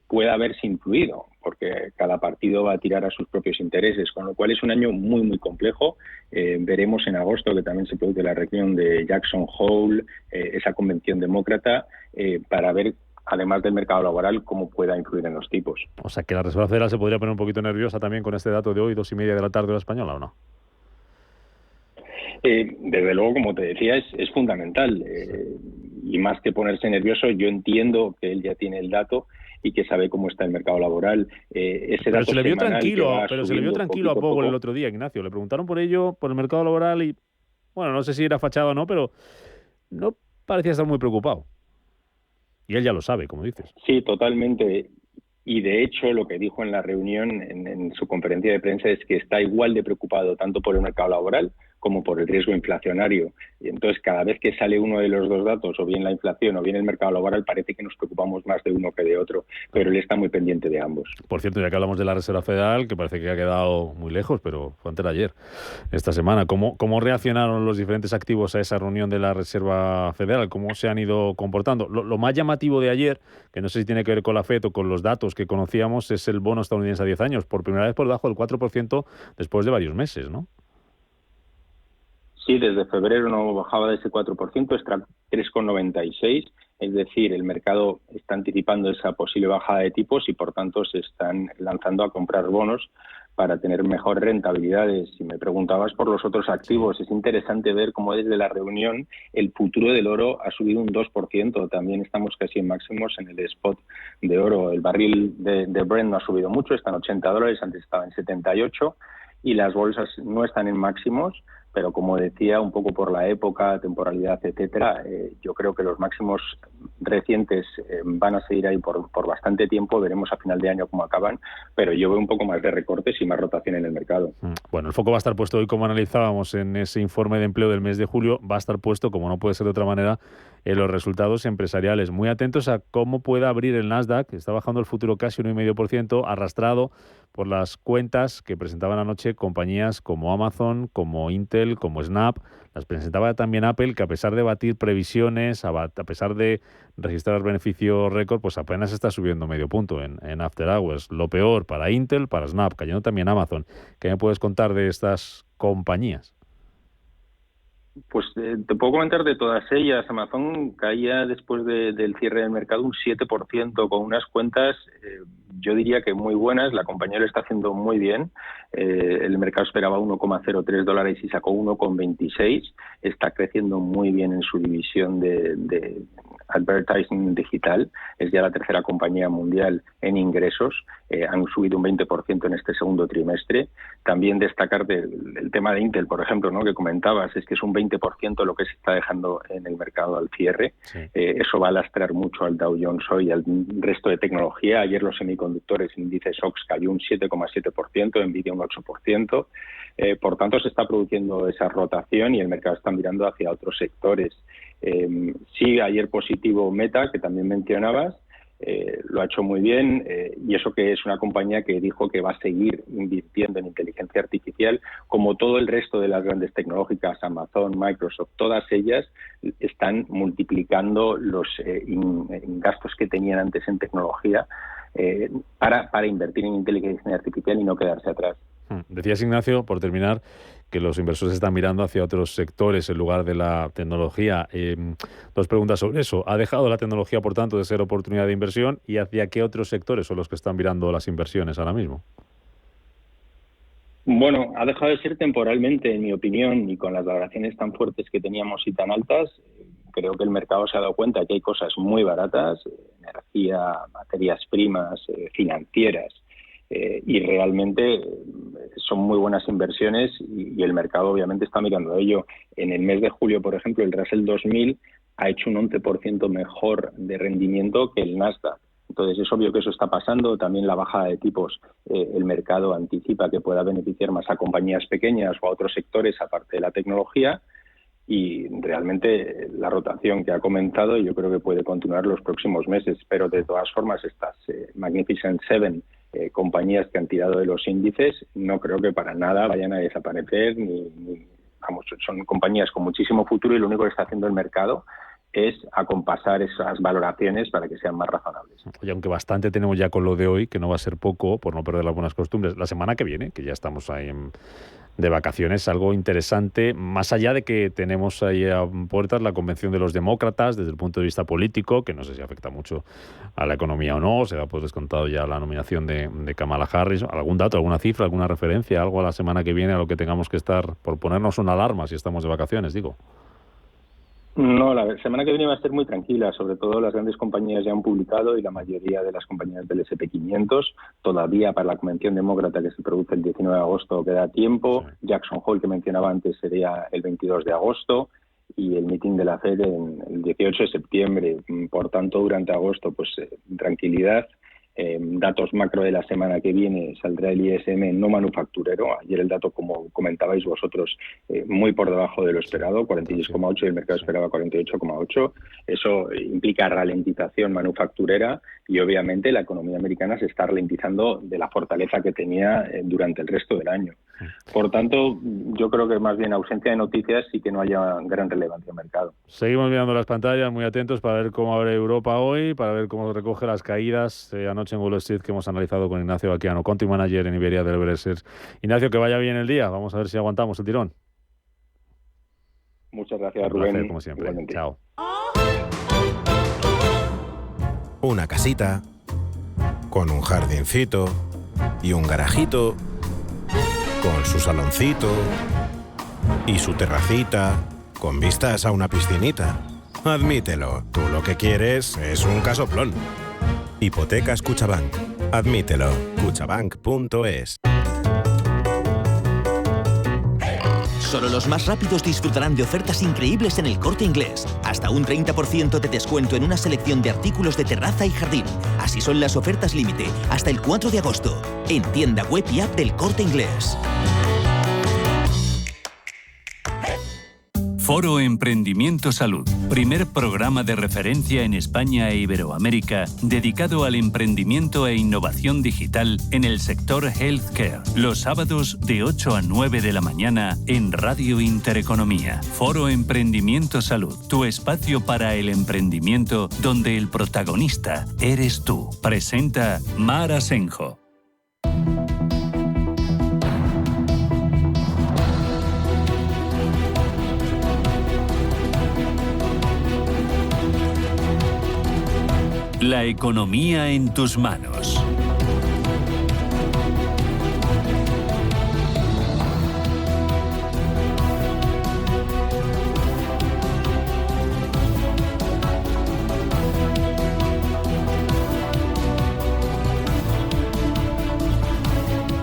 puede haberse influido, porque cada partido va a tirar a sus propios intereses, con lo cual es un año muy, muy complejo. Veremos en agosto que también se produce la reunión de Jackson Hole, esa convención demócrata, para ver, además del mercado laboral, cómo pueda influir en los tipos. O sea, que la Reserva Federal se podría poner un poquito nerviosa también con este dato de hoy, 2:30 de la tarde hora española, ¿o no? Desde luego, como te decía, es fundamental. Y más que ponerse nervioso, yo entiendo que él ya tiene el dato y que sabe cómo está el mercado laboral. Pero se le vio tranquilo a Powell el otro día, Ignacio. Le preguntaron por ello, por el mercado laboral, y bueno, no sé si era fachada o no, pero no parecía estar muy preocupado. Y él ya lo sabe, como dices. Sí, totalmente. Y de hecho, lo que dijo en la reunión, en su conferencia de prensa, es que está igual de preocupado tanto por el mercado laboral como por el riesgo inflacionario. Y entonces, cada vez que sale uno de los dos datos, o bien la inflación o bien el mercado laboral, parece que nos preocupamos más de uno que de otro, pero él está muy pendiente de ambos. Por cierto, ya que hablamos de la Reserva Federal, que parece que ha quedado muy lejos, pero fue antes de ayer, esta semana, ¿cómo reaccionaron los diferentes activos a esa reunión de la Reserva Federal? ¿Cómo se han ido comportando? Lo más llamativo de ayer, que no sé si tiene que ver con la FED o con los datos que conocíamos, es el bono estadounidense a 10 años, por primera vez por debajo del 4% después de varios meses, ¿no? Sí, desde febrero no bajaba de ese 4%, está 3,96%, es decir, el mercado está anticipando esa posible bajada de tipos y por tanto se están lanzando a comprar bonos para tener mejores rentabilidades. Si me preguntabas por los otros activos, es interesante ver cómo desde la reunión el futuro del oro ha subido un 2%, también estamos casi en máximos en el spot de oro. El barril de Brent no ha subido mucho, está en $80, antes estaba en 78, y las bolsas no están en máximos, pero como decía, un poco por la época, temporalidad, etcétera, yo creo que los máximos recientes van a seguir ahí por bastante tiempo. Veremos a final de año cómo acaban, pero yo veo un poco más de recortes y más rotación en el mercado. Bueno, el foco va a estar puesto hoy, como analizábamos en ese informe de empleo del mes de julio, va a estar puesto, como no puede ser de otra manera, en los resultados empresariales. Muy atentos a cómo pueda abrir el Nasdaq, está bajando el futuro casi 1,5%, arrastrado por las cuentas que presentaban anoche compañías como Amazon, como Intel, como Snap. Las presentaba también Apple, que a pesar de batir previsiones, a pesar de registrar beneficio récord, pues apenas está subiendo medio punto en After Hours. Lo peor para Intel, para Snap, cayendo también Amazon. ¿Qué me puedes contar de estas compañías? Pues te puedo comentar de todas ellas. Amazon caía después del cierre del mercado un 7% con unas cuentas, yo diría que muy buenas. La compañía lo está haciendo muy bien. El mercado esperaba $1,03 y sacó 1,26. Está creciendo muy bien en su división de advertising digital. Es ya la tercera compañía mundial en ingresos. Han subido un 20% en este segundo trimestre. También destacar el tema de Intel, por ejemplo, ¿no?, que comentabas, es que es un 20% lo que se está dejando en el mercado al cierre. Sí. Eso va a lastrar mucho al Dow Jones hoy y al resto de tecnología. Ayer los semiconductores, índice SOX cayó un 7,7%, Nvidia un 8%. Por tanto, se está produciendo esa rotación y el mercado está mirando hacia otros sectores. Sí, ayer positivo Meta, que también mencionabas, lo ha hecho muy bien, y eso que es una compañía que dijo que va a seguir invirtiendo en inteligencia artificial, como todo el resto de las grandes tecnológicas, Amazon, Microsoft, todas ellas están multiplicando los gastos que tenían antes en tecnología para invertir en inteligencia artificial y no quedarse atrás. Decías, Ignacio, por terminar, que los inversores están mirando hacia otros sectores en lugar de la tecnología. Dos preguntas sobre eso. ¿Ha dejado la tecnología, por tanto, de ser oportunidad de inversión? ¿Y hacia qué otros sectores son los que están mirando las inversiones ahora mismo? Bueno, ha dejado de ser temporalmente, en mi opinión, y con las valoraciones tan fuertes que teníamos y tan altas, creo que el mercado se ha dado cuenta que hay cosas muy baratas, energía, materias primas, financieras, y realmente son muy buenas inversiones y el mercado obviamente está mirando a ello. En el mes de julio, por ejemplo, el Russell 2000 ha hecho un 11% mejor de rendimiento que el Nasdaq. Entonces es obvio que eso está pasando. También la bajada de tipos, el mercado anticipa que pueda beneficiar más a compañías pequeñas o a otros sectores aparte de la tecnología, y realmente la rotación que ha comentado yo creo que puede continuar los próximos meses, pero de todas formas estas Magnificent Seven, compañías que han tirado de los índices, no creo que para nada vayan a desaparecer, vamos, son compañías con muchísimo futuro y lo único que está haciendo el mercado es acompasar esas valoraciones para que sean más razonables. Oye, aunque bastante tenemos ya con lo de hoy, que no va a ser poco, por no perder las buenas costumbres, la semana que viene, que ya estamos ahí de vacaciones, algo interesante, más allá de que tenemos ahí a puertas la convención de los demócratas desde el punto de vista político, que no sé si afecta mucho a la economía o no, se da pues descontado ya la nominación de Kamala Harris. ¿Algún dato, alguna cifra, alguna referencia, algo a la semana que viene a lo que tengamos que estar, por ponernos una alarma si estamos de vacaciones, digo? No, la semana que viene va a ser muy tranquila. Sobre todo las grandes compañías ya han publicado y la mayoría de las compañías del S&P 500. Todavía para la convención demócrata que se produce el 19 de agosto queda tiempo. Sí. Jackson Hole, que mencionaba antes, sería el 22 de agosto y el meeting de la Fed el 18 de septiembre. Por tanto, durante agosto, pues tranquilidad. Datos macro de la semana que viene saldrá el ISM no manufacturero. Ayer el dato, como comentabais vosotros, muy por debajo de lo esperado, 46,8 y el mercado esperaba 48,8. Eso implica ralentización manufacturera y obviamente la economía americana se está ralentizando de la fortaleza que tenía durante el resto del año. Por tanto, yo creo que más bien ausencia de noticias y que no haya gran relevancia en el mercado. Seguimos mirando las pantallas, muy atentos para ver cómo abre Europa hoy, para ver cómo recoge las caídas anoche en Wall Street que hemos analizado con Ignacio Baquiano, Country Manager en Iberia del Bressers. Ignacio, que vaya bien el día. Vamos a ver si aguantamos el tirón. Muchas gracias, Rubén. Placer, como siempre. Igualmente. Chao. Una casita con un jardincito y un garajito con su saloncito y su terracita con vistas a una piscinita. Admítelo, tú lo que quieres es un casoplón. Hipotecas Cuchabank. Admítelo. Cuchabank.es. Solo los más rápidos disfrutarán de ofertas increíbles en El Corte Inglés. Hasta un 30% de descuento en una selección de artículos de terraza y jardín. Así son las ofertas límite hasta el 4 de agosto. En tienda web y app del Corte Inglés. Foro Emprendimiento Salud, primer programa de referencia en España e Iberoamérica dedicado al emprendimiento e innovación digital en el sector healthcare. Los sábados de 8 a 9 de la mañana en Radio Intereconomía. Foro Emprendimiento Salud, tu espacio para el emprendimiento donde el protagonista eres tú. Presenta Mar Asenjo. La economía en tus manos.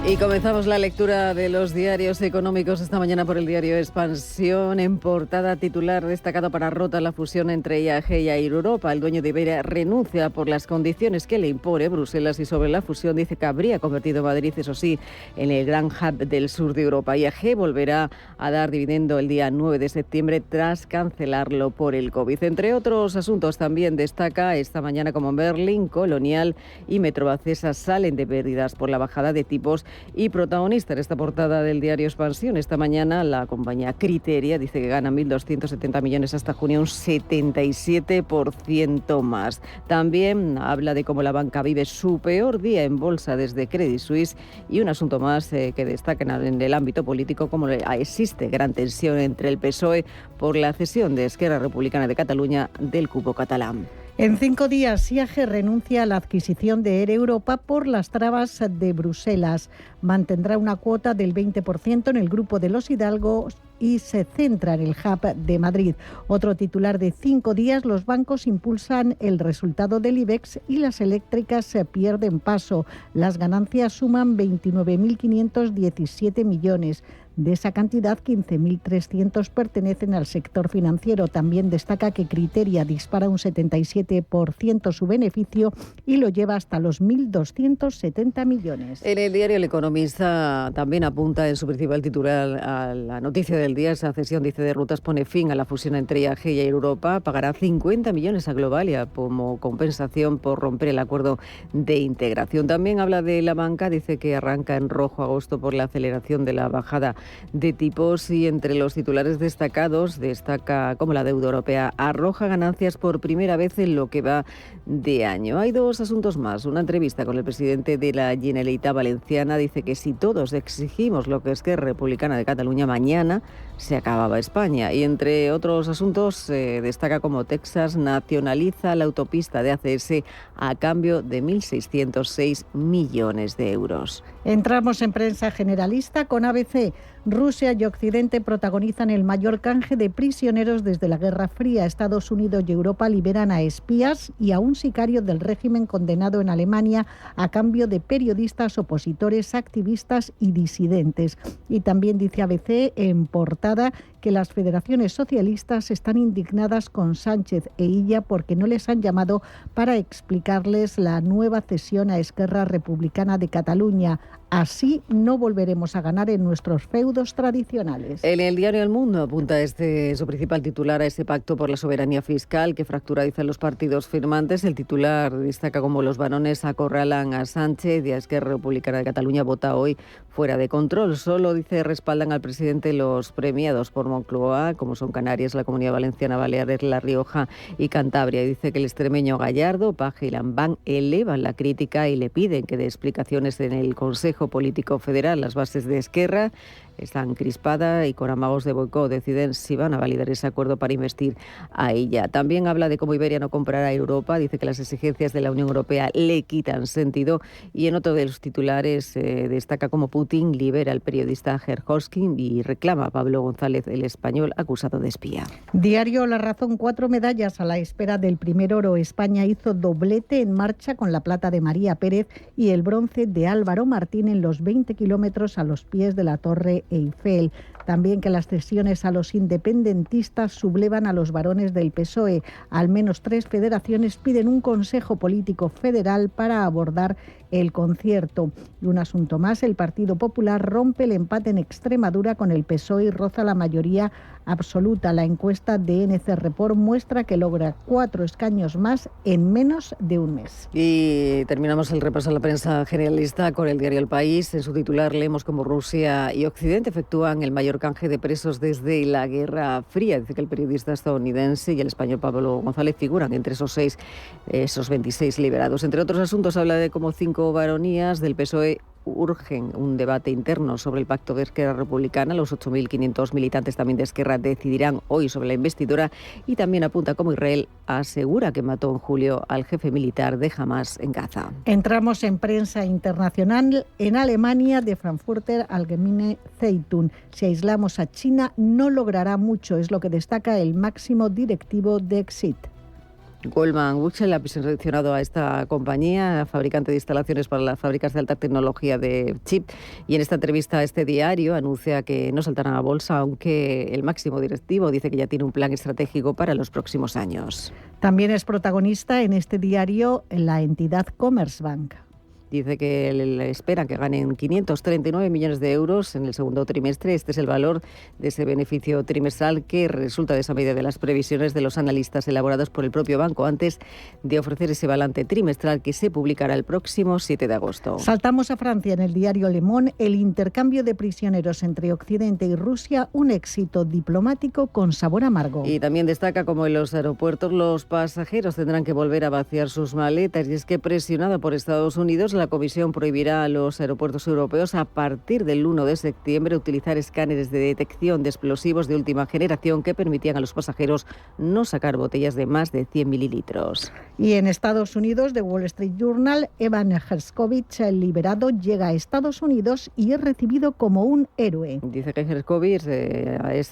Y comenzamos la lectura de los diarios económicos esta mañana por el diario Expansión. En portada titular destacado para Rota la fusión entre IAG y Air Europa. El dueño de Iberia renuncia por las condiciones que le impone Bruselas y sobre la fusión dice que habría convertido Madrid, eso sí, en el gran hub del sur de Europa. IAG volverá a dar dividendo el día 9 de septiembre tras cancelarlo por el COVID. Entre otros asuntos también destaca esta mañana como Merlin, Colonial y Metrovacesa salen de pérdidas por la bajada de tipos. Y protagonista en esta portada del diario Expansión, esta mañana la compañía Criteria dice que gana 1.270 millones hasta junio, un 77% más. También habla de cómo la banca vive su peor día en bolsa desde Credit Suisse y un asunto más que destaca en el ámbito político, como existe gran tensión entre el PSOE por la cesión de Esquerra Republicana de Cataluña del cupo catalán. En 5 días, IAG renuncia a la adquisición de Air Europa por las trabas de Bruselas. Mantendrá una cuota del 20% en el grupo de los Hidalgos y se centra en el hub de Madrid. Otro titular de 5 días, los bancos impulsan el resultado del IBEX y las eléctricas se pierden paso. Las ganancias suman 29.517 millones. De esa cantidad, 15.300 pertenecen al sector financiero. También destaca que Criteria dispara un 77% su beneficio y lo lleva hasta los 1.270 millones. En el diario El Economista también apunta en su principal titular a la noticia del día. Esa cesión, dice, de rutas pone fin a la fusión entre IAG y Air Europa. Pagará 50 millones a Globalia como compensación por romper el acuerdo de integración. También habla de la banca, dice que arranca en rojo agosto por la aceleración de la bajada de tipos y entre los titulares destacados destaca cómo la deuda europea arroja ganancias por primera vez en lo que va de año. Hay 2 asuntos más. Una entrevista con el presidente de la Generalitat Valenciana dice que si todos exigimos lo que es Esquerra Republicana de Cataluña, mañana se acababa España. Y entre otros asuntos destaca cómo Texas nacionaliza la autopista de ACS a cambio de 1.606 millones de euros. Entramos en prensa generalista con ABC. Rusia y Occidente protagonizan el mayor canje de prisioneros desde la Guerra Fría. Estados Unidos y Europa liberan a espías y a un sicario del régimen condenado en Alemania a cambio de periodistas, opositores, activistas y disidentes. Y también dice ABC en portada que las federaciones socialistas están indignadas con Sánchez e Illa porque no les han llamado para explicarles la nueva cesión a Esquerra Republicana de Cataluña. Así no volveremos a ganar en nuestros feudos tradicionales. En el diario El Mundo apunta su principal titular a ese pacto por la soberanía fiscal que fractura, dicen los partidos firmantes. El titular destaca cómo los varones acorralan a Sánchez y a Esquerra Republicana de Cataluña vota hoy fuera de control. Solo, dice, respaldan al presidente los premiados por Moncloa, como son Canarias, la Comunidad Valenciana, Baleares, La Rioja y Cantabria. Y dice que el extremeño Gallardo, Paje y Lambán elevan la crítica y le piden que dé explicaciones en el Consejo Político Federal. Las bases de Esquerra están crispadas y con amagos de boicot deciden si van a validar ese acuerdo para investir a ella. También habla de cómo Iberia no comprará a Europa, dice que las exigencias de la Unión Europea le quitan sentido y en otro de los titulares destaca cómo Putin libera al periodista Gerhoskin y reclama a Pablo González, el español, acusado de espía. Diario La Razón, 4 medallas a la espera del primer oro. España hizo doblete en marcha con la plata de María Pérez y el bronce de Álvaro Martín en los 20 kilómetros a los pies de la Torre Eiffel. También que las cesiones a los independentistas sublevan a los varones del PSOE. Al menos 3 federaciones piden un consejo político federal para abordar el concierto. Y un asunto más, el Partido Popular rompe el empate en Extremadura con el PSOE y roza la mayoría absoluta. La encuesta de NC Report muestra que logra 4 escaños más en menos de un mes. Y terminamos el repaso a la prensa generalista con el diario El País. En su titular leemos cómo Rusia y Occidente efectúan el mayor canje de presos desde la Guerra Fría. Dice que el periodista estadounidense y el español Pablo González figuran entre esos 26 liberados. Entre otros asuntos habla de cómo 5 baronías del PSOE urgen un debate interno sobre el pacto de Esquerra Republicana. Los 8.500 militantes también de Esquerra decidirán hoy sobre la investidura, y también apunta cómo Israel asegura que mató en julio al jefe militar de Hamas en Gaza. Entramos en prensa internacional. En Alemania, de Frankfurter Allgemeine Zeitung, si aislamos a China no logrará mucho, es lo que destaca el máximo directivo de Exit. Goldman Sachs ha seleccionado a esta compañía, fabricante de instalaciones para las fábricas de alta tecnología de chip, y en esta entrevista a este diario anuncia que no saltarán a bolsa, aunque el máximo directivo dice que ya tiene un plan estratégico para los próximos años. También es protagonista en este diario la entidad Commerzbank. Dice que le esperan que ganen 539 millones de euros en el segundo trimestre. Este es el valor de ese beneficio trimestral que resulta de esa medida de las previsiones de los analistas elaborados por el propio banco antes de ofrecer ese balance trimestral que se publicará el próximo 7 de agosto. Saltamos a Francia. En el diario Le Monde, el intercambio de prisioneros entre Occidente y Rusia, un éxito diplomático con sabor amargo. Y también destaca cómo en los aeropuertos los pasajeros tendrán que volver a vaciar sus maletas, y es que presionada por Estados Unidos, la Comisión prohibirá a los aeropuertos europeos a partir del 1 de septiembre utilizar escáneres de detección de explosivos de última generación que permitían a los pasajeros no sacar botellas de más de 100 mililitros. Y en Estados Unidos, The Wall Street Journal, Evan Gershkovich, el liberado, llega a Estados Unidos y es recibido como un héroe. Dice que Gershkovich es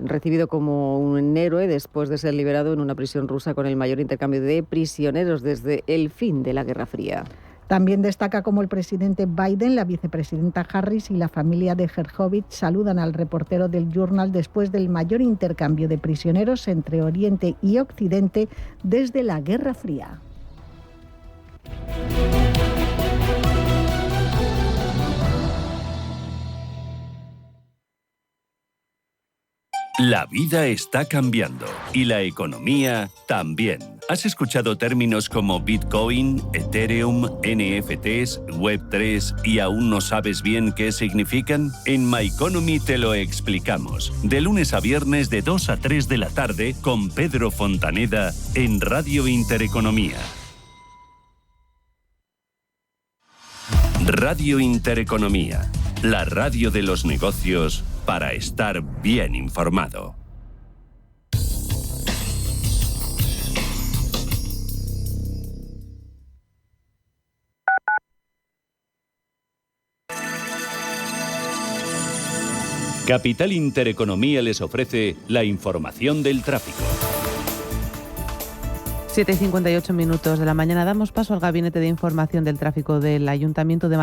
recibido como un héroe después de ser liberado en una prisión rusa con el mayor intercambio de prisioneros desde el fin de la Guerra Fría. También destaca cómo el presidente Biden, la vicepresidenta Harris y la familia de Gershkovich saludan al reportero del Journal después del mayor intercambio de prisioneros entre Oriente y Occidente desde la Guerra Fría. La vida está cambiando y la economía también. ¿Has escuchado términos como Bitcoin, Ethereum, NFTs, Web3 y aún no sabes bien qué significan? En My Economy te lo explicamos. De lunes a viernes de 2 a 3 de la tarde con Pedro Fontaneda en Radio Intereconomía. Radio Intereconomía, la radio de los negocios para estar bien informado. Capital Intereconomía les ofrece la información del tráfico. 7:58 de la mañana damos paso al Gabinete de Información del Tráfico del Ayuntamiento de Madrid.